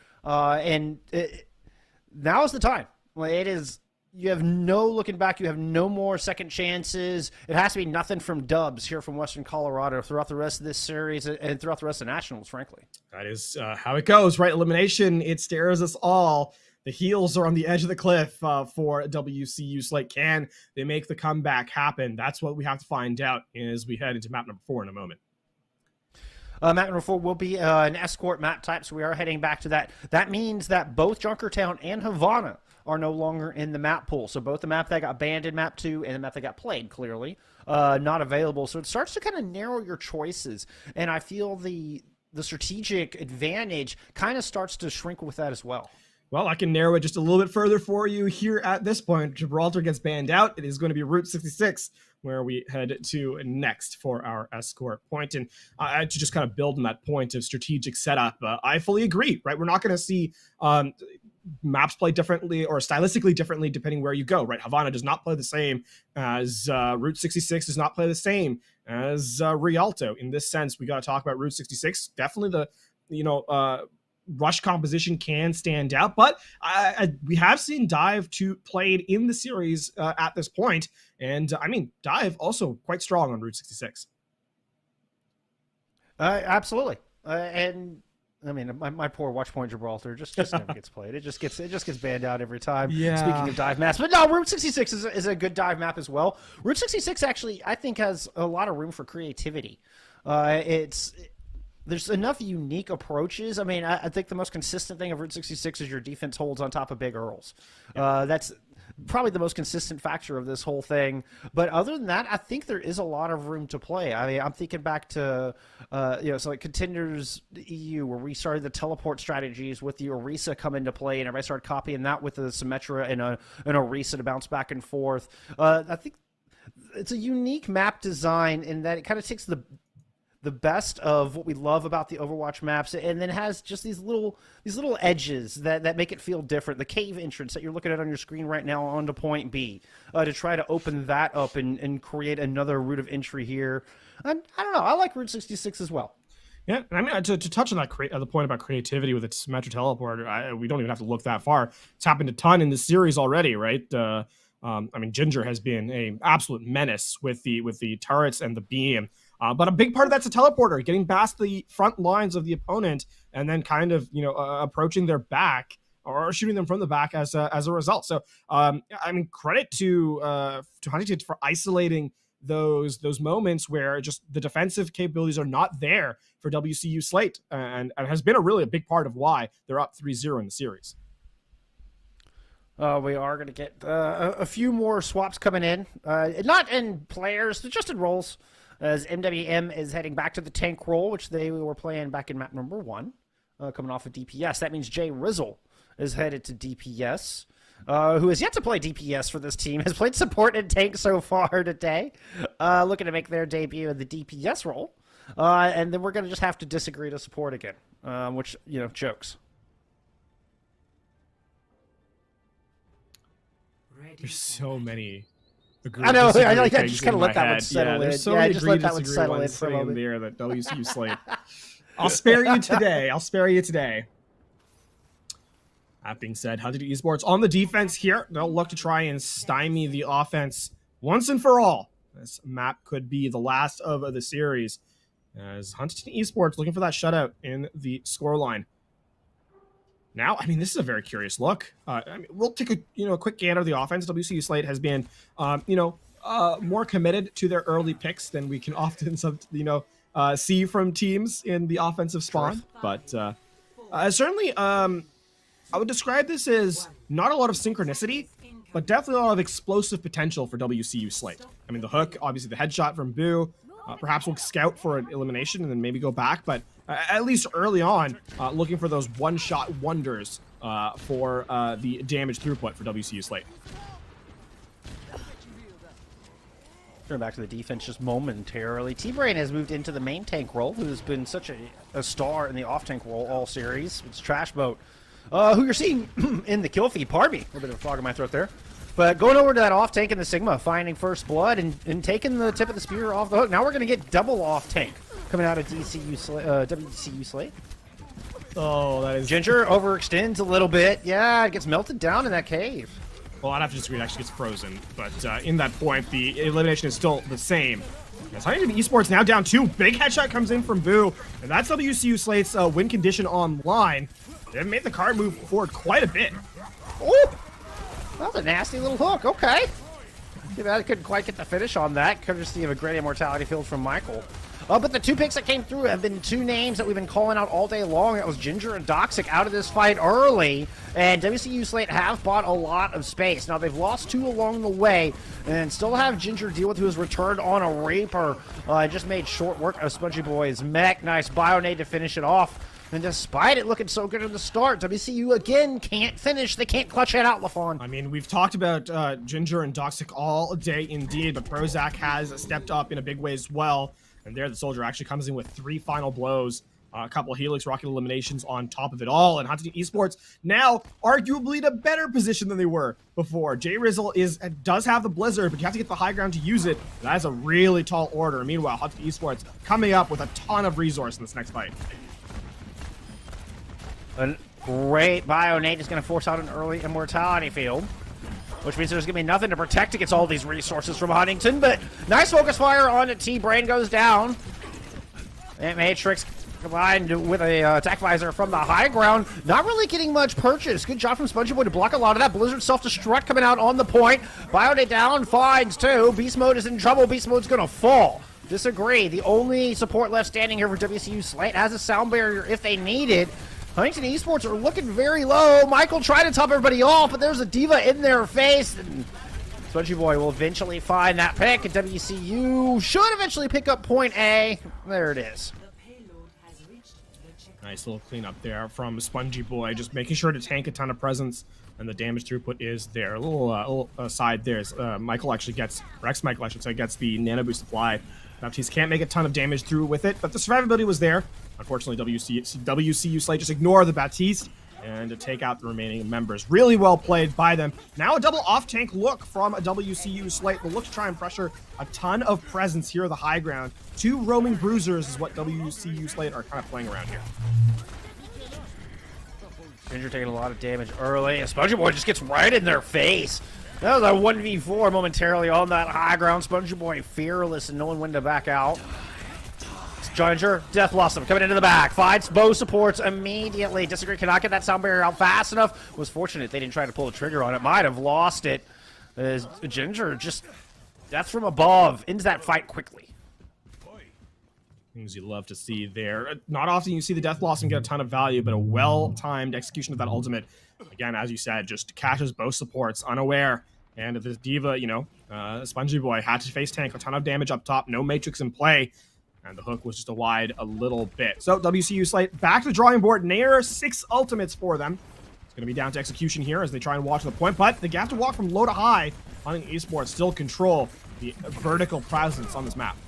now is the time. Well, it is. You have no looking back. You have no more second chances. It has to be nothing from dubs here from Western Colorado throughout the rest of this series and throughout the rest of the Nationals, frankly. That is how it goes, right? Elimination, it stares us all. The heels are on the edge of the cliff for WCU Slate. Can they make the comeback happen? That's what we have to find out as we head into map number 4 in a moment. Map number 4 will be an escort map type, so we are heading back to that. That means that both Junkertown and Havana are no longer in the map pool. So both the map that got banned in map 2 and the map that got played, clearly, not available. So it starts to kind of narrow your choices. And I feel the strategic advantage kind of starts to shrink with that as well. Well, I can narrow it just a little bit further for you here at this point. Gibraltar gets banned out. It is going to be Route 66, where we head to next for our escort point. And to just kind of build on that point of strategic setup, I fully agree, right? We're not going to see maps play differently or stylistically differently depending where you go, right? Havana does not play the same as Route 66 does not play the same as Rialto. In this sense, we got to talk about Route 66. Definitely the, rush composition can stand out, but we have seen Dive played in the series at this point, and I mean Dive also quite strong on Route 66. Absolutely, and I mean my poor Watchpoint Gibraltar just never gets played. It just gets banned out every time. Yeah. Speaking of dive maps, but no, Route 66 is a good dive map as well. Route 66 actually I think has a lot of room for creativity. There's enough unique approaches. I mean, I think the most consistent thing of Route 66 is your defense holds on top of Big Earls. That's probably the most consistent factor of this whole thing. But other than that, I think there is a lot of room to play. I mean, I'm thinking back to, so like Contenders EU, where we started the teleport strategies with the Orisa come into play, and everybody started copying that with the Symmetra and an Orisa to bounce back and forth. I think it's a unique map design in that it kind of takes the best of what we love about the Overwatch maps, and then has just these little edges that make it feel different. The cave entrance that you're looking at on your screen right now onto point B, to try to open that up and create another route of entry here. I don't know. I like Route 66 as well. Yeah, I mean, to touch on that the point about creativity with its Symmetra teleporter, we don't even have to look that far. It's happened a ton in the series already, right? I mean, Ginger has been an absolute menace with the turrets and the beam. But a big part of that's a teleporter, getting past the front lines of the opponent and then kind of, approaching their back or shooting them from the back as a result. So, I mean, credit to Huntington for isolating those moments where just the defensive capabilities are not there for WCU Slate, and has been a big part of why they're up 3-0 in the series. We are going to get a few more swaps coming in, not in players, but just in roles. As MWM is heading back to the tank role, which they were playing back in map number 1, coming off of DPS. That means Jay Rizzle is headed to DPS, who has yet to play DPS for this team, has played support and tank so far today, looking to make their debut in the DPS role. And then we're going to just have to disagree to support again, which, jokes. There's so many. I know. I like that. Just kind of let that one settle in. So many just let that one settle in for a moment. There that WCU Slate. I'll spare you today. That being said, Huntington Esports on the defense here. They'll look to try and stymie the offense once and for all. This map could be the last of the series, as Huntington Esports looking for that shutout in the scoreline. Now, I mean, this is a very curious look. I mean, we'll take a quick gander of the offense. WCU Slate has been, more committed to their early picks than we can often, see from teams in the offensive spawn. But certainly, I would describe this as not a lot of synchronicity, but definitely a lot of explosive potential for WCU Slate. I mean, the hook, obviously the headshot from Boo. Perhaps we'll scout for an elimination and then maybe go back, but at least early on, looking for those one-shot wonders for the damage throughput for WCU Slate. Turn back to the defense just momentarily. T-Brain has moved into the main tank role, who's been such a star in the off-tank role all series. It's Trash Boat, who you're seeing in the kill feed. Pardon me, a little bit of a frog in my throat there. But going over to that off tank in the Sigma, finding first blood and taking the tip of the spear off the hook. Now we're going to get double off tank coming out of WCU Slate. Oh, that is... Ginger overextends a little bit. Yeah, it gets melted down in that cave. Well, I'd have to disagree. It actually gets frozen. But in that point, the elimination is still the same. As Huntington Esports now down 2. Big headshot comes in from Boo. And that's WCU Slate's win condition online. They've made the card move forward quite a bit. Oh! That was a nasty little hook. Okay. Too bad I couldn't quite get the finish on that. Courtesy of a great immortality field from Michael. But the 2 picks that came through have been 2 names that we've been calling out all day long. That was Ginger and Doxic out of this fight early. And WCU Slate have bought a lot of space. Now, they've lost 2 along the way and still have Ginger deal with, who has returned on a Reaper. Just made short work of Spongy Boy's mech. Nice Bionade to finish it off. And despite it looking so good at the start, WCU again can't finish. They can't clutch it out, LaFawn. I mean, we've talked about Ginger and Doxic all day indeed, but Prozac has stepped up in a big way as well. And there, the Soldier actually comes in with 3 final blows, a couple of Helix Rocket eliminations on top of it all. And Huntington Esports now arguably in a better position than they were before. Jay Rizzle does have the Blizzard, but you have to get the high ground to use it. That is a really tall order. Meanwhile, Huntington Esports coming up with a ton of resource in this next fight. A great Bionade is going to force out an early immortality field, which means there's going to be nothing to protect against all these resources from Huntington. But nice focus fire on it. T-Brain goes down. And Matrix combined with a attack visor from the high ground. Not really getting much purchase. Good job from Spongy Boy to block a lot of that. Blizzard self-destruct coming out on the point. Bionade down, finds 2. Beast Mode is in trouble. Beast Mode's going to fall. Disagree. The only support left standing here for WCU Slate has a sound barrier if they need it. Huntington Esports are looking very low. Michael tried to top everybody off, but there's a diva in their face. And Spongy Boy will eventually find that pick, and WCU should eventually pick up point A. There it is. Nice little cleanup there from Spongy Boy, just making sure to tank a ton of presence, and the damage throughput is there. A little aside there is Michael actually gets, or ex-Michael I should say, gets the Nano Boost supply. Baptiste can't make a ton of damage through with it, but the survivability was there. Unfortunately, WCU Slate just ignore the Baptiste and to take out the remaining members. Really well played by them. Now a double off-tank look from a WCU Slate. They'll look to try and pressure a ton of presence here at the high ground. 2 roaming bruisers is what WCU Slate are kind of playing around here. Ginger taking a lot of damage early, and Spongy Boy just gets right in their face. That was a 1v4 momentarily on that high ground. Spongy Boy fearless and knowing when to back out. Ginger, Death Blossom coming into the back. Finds bow supports immediately. Disagree, cannot get that sound barrier out fast enough. Was fortunate they didn't try to pull the trigger on it. Might have lost it. As Ginger just death from above into that fight quickly. Things you love to see there. Not often you see the Death Blossom get a ton of value, but a well-timed execution of that ultimate. Again, as you said, just catches both supports unaware. And this diva, Spongy Boy had to face tank a ton of damage up top. No Matrix in play. And the hook was just wide a little bit. So WCU Slate back to the drawing board. Near 6 ultimates for them. It's going to be down to execution here as they try and walk to the point. But they have to walk from low to high. Huntington Esports still control the vertical presence on this map.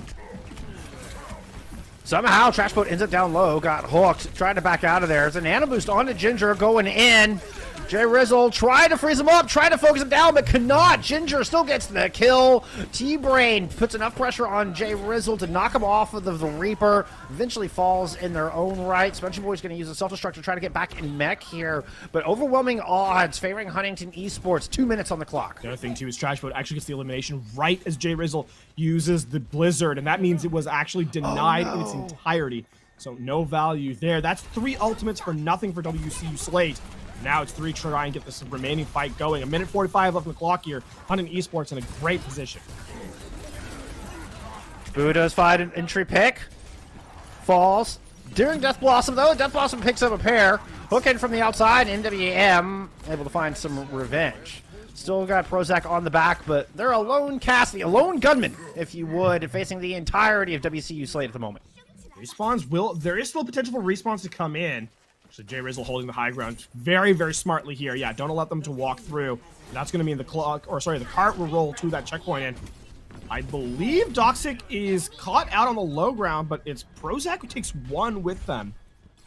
Somehow Trash Boat ends up down low. Got hooked. Tried to back out of there. It's a nano boost onto Ginger going in. Jay Rizzle tried to freeze him up, tried to focus him down, but cannot. Ginger still gets the kill. T-Brain puts enough pressure on Jay Rizzle to knock him off of the Reaper. Eventually falls in their own right. Spongy Boy's going to use a self-destruct to try to get back in mech here, but overwhelming odds favoring Huntington Esports. 2 minutes on the clock. The other thing, too, is Trash Boat actually gets the elimination right as Jay Rizzle uses the Blizzard, and that means it was actually denied in its entirety. So no value there. That's 3 ultimates for nothing for WCU Slate. Now it's 3 to try and get this remaining fight going. 1:45 left on the clock here. Huntington Esports in a great position. Boo does find an entry pick. Falls. During Death Blossom, though, Death Blossom picks up a pair. Hook in from the outside. NWM able to find some revenge. Still got Prozac on the back, but they're a lone Cassidy, a lone gunman, if you would, facing the entirety of WCU Slate at the moment. There is still potential for respawns to come in. So Jay Rizzle holding the high ground very, very smartly here. Yeah, don't allow them to walk through. That's going to mean the cart will roll to that checkpoint. And I believe Doxic is caught out on the low ground, but it's Prozac who takes 1 with them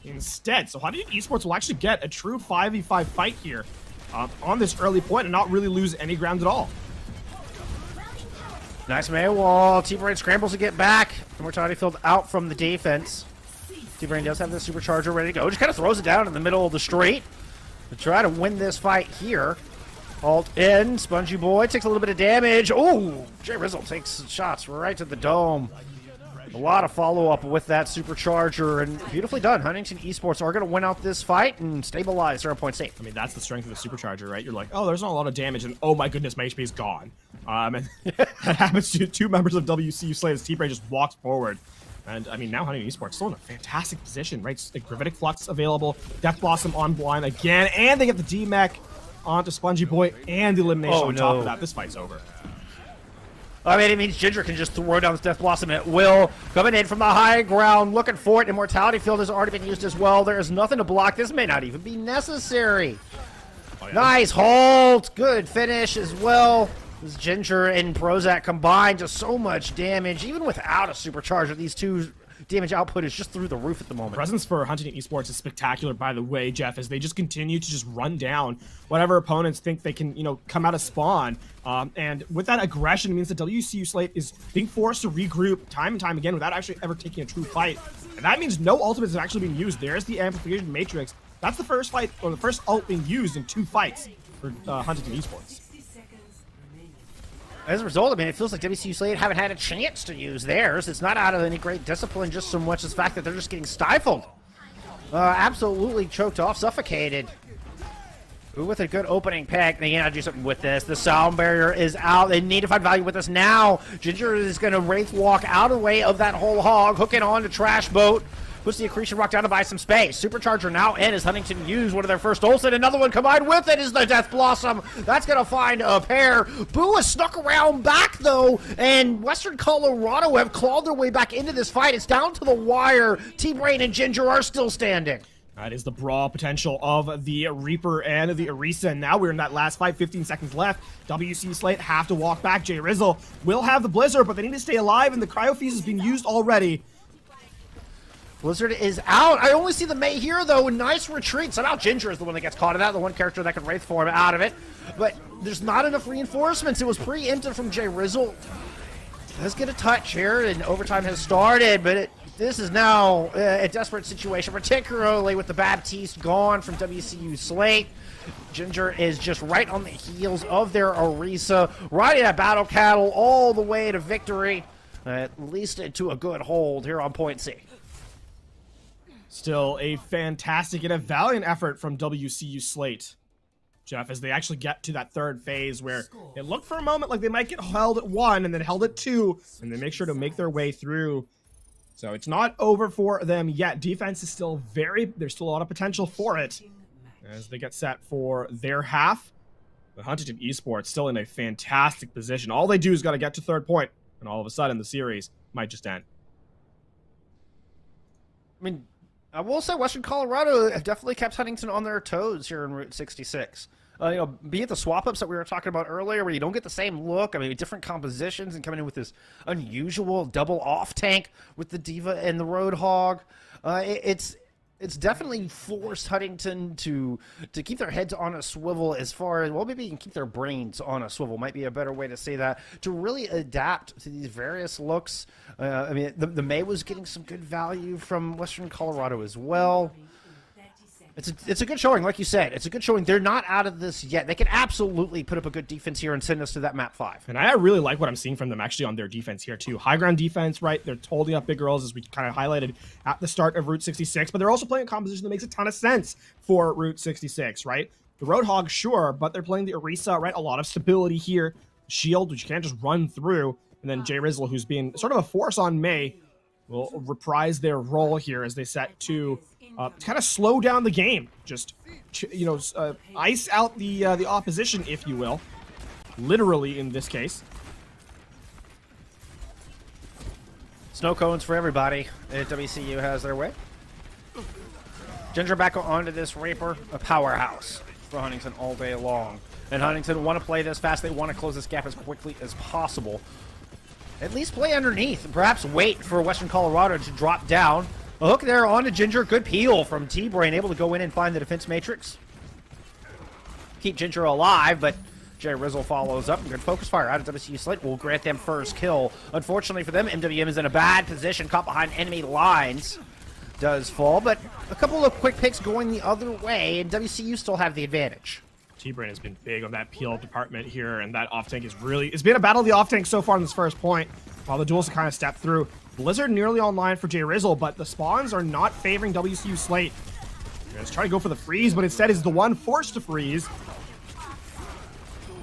instead. So Huntington Esports will actually get a true 5v5 fight here on this early point and not really lose any ground at all. Nice May wall. T-Brain scrambles to get back. Immortality field out from the defense. T-Brain does have the supercharger ready to go. Just kind of throws it down in the middle of the street to try to win this fight here. Ult in. Spongy Boy takes a little bit of damage. Oh, Jay Rizzle takes shots right to the dome. A lot of follow-up with that supercharger, and beautifully done. Huntington Esports are going to win out this fight and stabilize 0-point state. I mean, that's the strength of the supercharger, right? You're like, oh, there's not a lot of damage, and oh my goodness, my HP is gone. And that happens to two members of WCU Slate as T-Brain just walks forward. And, I mean, now Huntington Esports still in a fantastic position, right? Like, Gravitic Flux available, Death Blossom on blind again, and they get the D-Mech onto Spongy Boy and the elimination on top of that. This fight's over. I mean, it means Ginger can just throw down this Death Blossom at will. Coming in from the high ground, looking for it. Immortality Field has already been used as well. There is nothing to block. This may not even be necessary. Oh, yeah. Nice hold. Good finish as well. This Ginger and Prozac combined, just so much damage. Even without a supercharger, these two damage output is just through the roof at the moment. Presence for Huntington Esports is spectacular, by the way, Jeff, as they just continue to just run down whatever opponents think they can, come out of spawn. And with that aggression, it means the WCU Slate is being forced to regroup time and time again without actually ever taking a true fight. And that means no ultimates have actually been used. There's the Amplification Matrix. That's the first fight, or the first ult being used in 2 fights for Huntington Esports. As a result, I mean, it feels like WCU Slate haven't had a chance to use theirs. It's not out of any great discipline, just so much as the fact that they're just getting stifled. Absolutely choked off, suffocated. Ooh, with a good opening pick, they gotta do something with this. The sound barrier is out. They need to find value with this now. Ginger is gonna Wraith Walk out of the way of that whole hog, hooking on to Trash Boat. Puts the Accretion Rock down to buy some space. Supercharger now in as Huntington used one of their first ults, and another one combined with it is the Death Blossom. That's going to find a pair. Boo has snuck around back, though, and Western Colorado have clawed their way back into this fight. It's down to the wire. T-Brain and Ginger are still standing. That is the brawl potential of the Reaper and the Orisa. And now we're in that last fight, 15 seconds left. WC Slate have to walk back. Jay Rizzle will have the Blizzard, but they need to stay alive, and the Cryofeeze is being used already. Blizzard is out. I only see the May here, though. Nice retreat. Somehow Ginger is the one that gets caught in that, the one character that can Wraith form out of it. But there's not enough reinforcements. It was preempted from Jay Rizzle. Let's get a touch here, and overtime has started, but this is now a desperate situation, particularly with the Baptiste gone from WCU Slate. Ginger is just right on the heels of their Orisa, riding that Battle Cattle all the way to victory, at least to a good hold here on point C. Still a fantastic and a valiant effort from WCU Slate, Jeff, as they actually get to that third phase where it looked for a moment like they might get held at 1 and then held at 2, and they make sure to make their way through. So it's not over for them yet. Defense is still there's still a lot of potential for it as they get set for their half. The Huntington Esports still in a fantastic position. All they do is got to get to third point, and all of a sudden the series might just end. I mean, I will say Western Colorado have definitely kept Huntington on their toes here in Route 66. Be it the swap-ups that we were talking about earlier, where you don't get the same look, I mean, different compositions, and coming in with this unusual double off-tank with the Diva and the Roadhog. It's definitely forced Huntington to keep their heads on a swivel as far as, well, maybe even keep their brains on a swivel might be a better way to say that, to really adapt to these various looks. I mean, the May was getting some good value from Western Colorado as well. It's a good showing, like you said. It's a good showing. They're not out of this yet. They can absolutely put up a good defense here and send us to that map 5. And I really like what I'm seeing from them actually on their defense here too. High ground defense, right? They're holding up big girls as we kind of highlighted at the start of Route 66, but they're also playing a composition that makes a ton of sense for Route 66, right? The Roadhog, sure, but they're playing the Orisa, right? A lot of stability here. Shield, which you can't just run through. And then Jay Rizzle, who's being sort of a force on May, will reprise their role here as they set to kind of slow down the game. Just, ice out the opposition, if you will. Literally, in this case. Snow cones for everybody. WCU has their way. Ginger back onto this Reaper, a powerhouse for Huntington all day long. And Huntington want to play this fast. They want to close this gap as quickly as possible. At least play underneath and perhaps wait for Western Colorado to drop down. A hook there onto Ginger. Good peel from T-Brain, able to go in and find the defense matrix. Keep Ginger alive, but Jay Rizzle follows up. Good focus fire out of WCU Slate will grant them first kill. Unfortunately for them, MWM is in a bad position, caught behind enemy lines. does fall, but a couple of quick picks going the other way, and WCU still have the advantage. T-Brain has been big on that peel department here, and that off tank is really, it's been a battle of the off tank so far in this first point, while the duels have kind of stepped through. Blizzard nearly online for J Rizzle, but the spawns are not favoring WCU Slate. He's trying to go for the freeze, but instead is the one forced to freeze.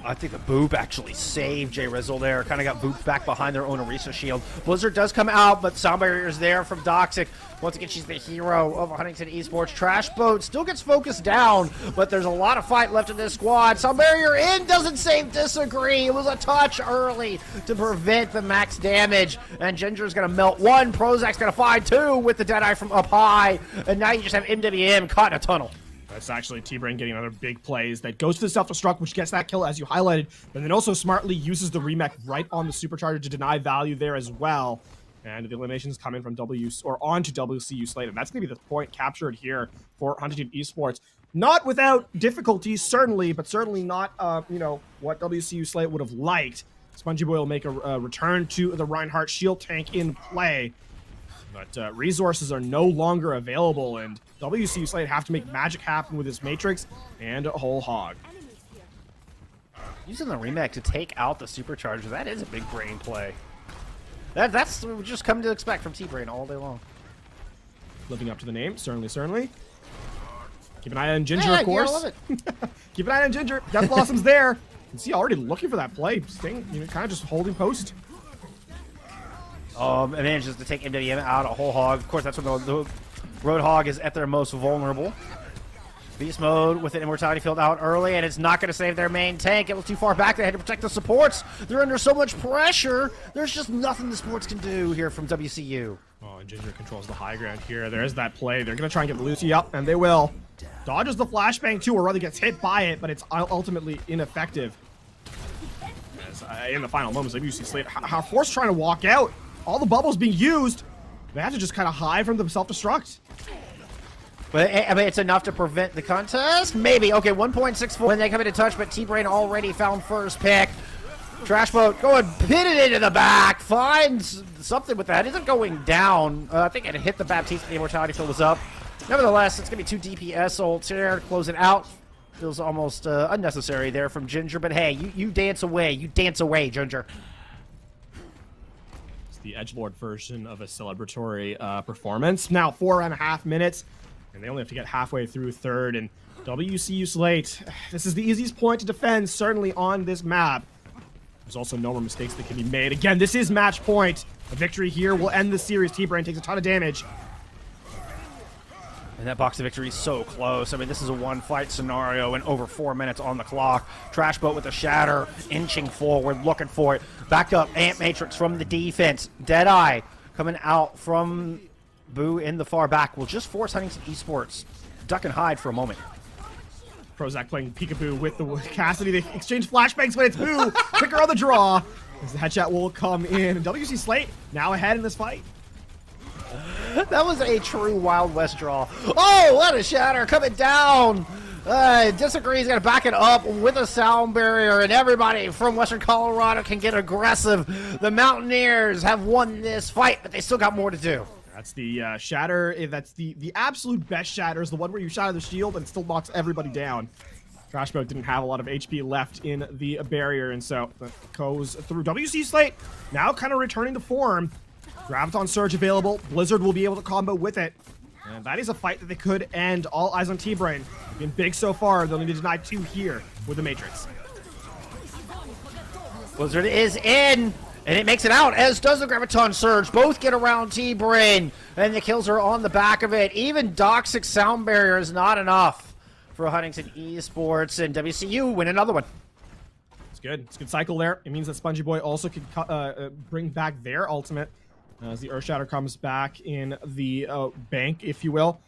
I think the boop actually saved J Rizzle there. Kind of got booped back behind their own Orisa shield. Blizzard does come out, but sound barrier is there from Doxic. Once again, she's the hero of Huntington Esports. Trash Boat still gets focused down, but there's a lot of fight left in this squad. Sound barrier in, doesn't save Disagree. It was a touch early to prevent the max damage. And Ginger's going to melt one. Prozac's going to find two with the Deadeye from up high. And now you just have MWM caught in a tunnel. That's actually T-Brain getting another big plays that goes to the self-destruct, which gets that kill as you highlighted, but then also smartly uses the remech right on the supercharger to deny value there as well. And the eliminations come in from onto WCU Slate, and that's going to be the point captured here for Huntington Esports. Not without difficulties, certainly, but certainly not, what WCU Slate would have liked. Spongy Boy will make a return to the Reinhardt shield tank in play. But resources are no longer available, and WCU Slate have to make magic happen with his Matrix and a whole hog. Using the remake to take out the supercharger, that is a big brain play. That's what we just come to expect from T-Brain all day long. Living up to the name, certainly. Keep an eye on Ginger, of course. I love it. Keep an eye on Ginger. Death Blossom's there. You can see already looking for that play. Staying, kind of just holding post. It manages to take MWM out a whole hog. Of course, that's when the Roadhog is at their most vulnerable. Beast mode with an immortality field out early, and it's not going to save their main tank. It was too far back. They had to protect the supports. They're under so much pressure. There's just nothing the supports can do here from WCU. Oh, and Ginger controls the high ground here. There's that play. They're going to try and get Lucy up, and they will. Dodges the flashbang too, or rather gets hit by it, but it's ultimately ineffective. As, in the final moments of WCU Slate, how forced trying to walk out. All the bubbles being used. They have to just kind of hide from the self-destruct. But I mean, it's enough to prevent the contest? Maybe. Okay, 1.64 when they come into touch, but T-Brain already found first pick. Trash Boat going, pin it into the back. Finds something with that. Isn't going down. I think it hit the Baptiste. The immortality field was up. Nevertheless, it's going to be 2 DPS ults here. Close it out. Feels almost unnecessary there from Ginger. But hey, you dance away. You dance away, Ginger. The edgelord version of a celebratory performance. Now 4.5 minutes, and they only have to get halfway through third. And WCU Slate, this is the easiest point to defend, certainly on this map. There's also no more mistakes that can be made. Again, this is match point. A victory here will end the series. T-Brain takes a ton of damage. And that box of victory is so close. I mean, this is a one-fight scenario and over 4 minutes on the clock. Trash Boat with a shatter, inching forward, looking for it. Back up, Ant Matrix from the defense. Deadeye coming out from Boo in the far back will just force Huntington Esports duck and hide for a moment. Prozac playing peekaboo with the Cassidy. They exchange flashbangs, but it's Boo. Quicker on the draw. As the headshot will come in. And WC Slate now ahead in this fight. That was a true Wild West draw. Oh, what a shatter coming down. Disagree. He's going to back it up with a sound barrier, and everybody from Western Colorado can get aggressive. The Mountaineers have won this fight, but they still got more to do. That's the shatter. That's the absolute best shatter, is the one where you shatter the shield and it still knocks everybody down. Trashboat didn't have a lot of HP left in the barrier, and so that goes through. WC Slate now kind of returning to form. Graviton Surge available. Blizzard will be able to combo with it. And that is a fight that they could end. All eyes on T-Brain. Been big so far. They'll need to deny 2 here with the Matrix. Blizzard is in, and it makes it out, as does the Graviton Surge. Both get around T-Brain, and the kills are on the back of it. Even Doxic Sound Barrier is not enough for Huntington Esports, and WCU win another one. It's good. It's a good cycle there. It means that Spongy Boy also can bring back their ultimate as the Earthshatter comes back in the bank, if you will.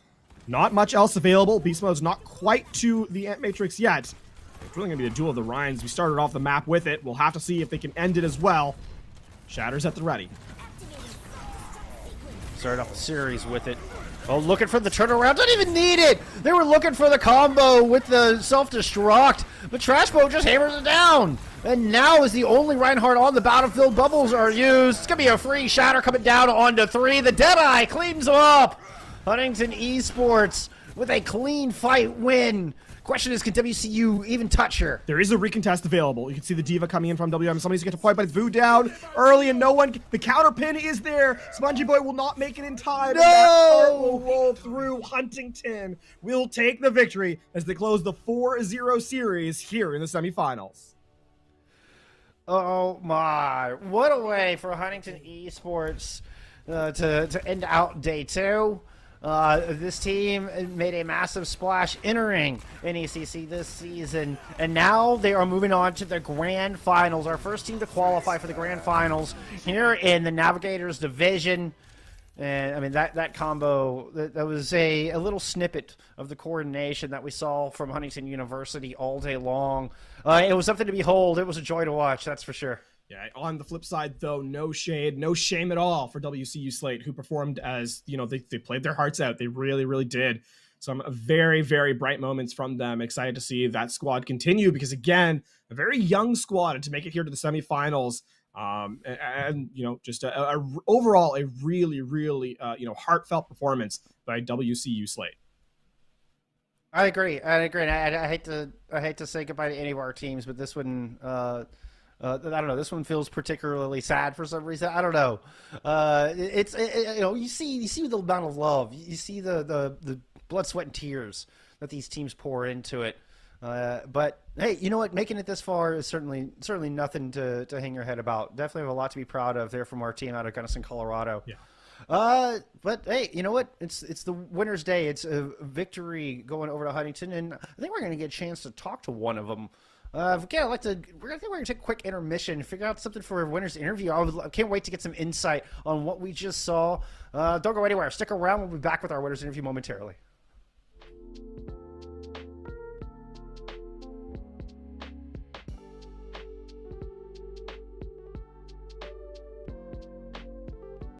Not much else available. Beast Mode's not quite to the Ant Matrix yet. It's really going to be a duel of the Ryans. We started off the map with it. We'll have to see if they can end it as well. Shatter's at the ready. Started off the series with it. Oh, looking for the turnaround. Don't even need it. They were looking for the combo with the self-destruct, but Trashboat just hammers it down. And now is the only Reinhardt on the battlefield. Bubbles are used. It's going to be a free shatter coming down onto 3. The Deadeye cleans him up. Huntington Esports with a clean fight win. Question is, can WCU even touch her? There is a recontest available. You can see the diva coming in from WM. Somebody's going to get to fight, but it's Vu down early, and no one. The counter pin is there. Spongy Boy will not make it in time. No! And that card will roll through. Huntington will take the victory as they close the 4-0 series here in the semifinals. Oh my! What a way for Huntington Esports to end out day 2. This team made a massive splash entering NECC this season, and now they are moving on to the grand finals. Our first team to qualify for the grand finals here in the Navigators division. And I mean, that combo, that was a little snippet of the coordination that we saw from Huntington University all day long. It was something to behold. It was a joy to watch, that's for sure. Yeah, on the flip side, though, no shade, no shame at all for WCU Slate, who performed as, they played their hearts out. They really, really did. Some very, very bright moments from them. Excited to see that squad continue because, again, a very young squad, and to make it here to the semifinals, just overall a really, really, heartfelt performance by WCU Slate. I agree. And I hate to say goodbye to any of our teams, but this one, I don't know. This one feels particularly sad for some reason. I don't know. You see the amount of love. You see the blood, sweat, and tears that these teams pour into it. But hey, you know what? Making it this far is certainly nothing to hang your head about. Definitely have a lot to be proud of there from our team out of Gunnison, Colorado. Yeah. But hey, you know what? It's the winner's day. It's a victory going over to Huntington, and I think we're going to get a chance to talk to one of them. Again, we're going to take a quick intermission, figure out something for a winner's interview. I can't wait to get some insight on what we just saw. Don't go anywhere. Stick around. We'll be back with our winner's interview momentarily.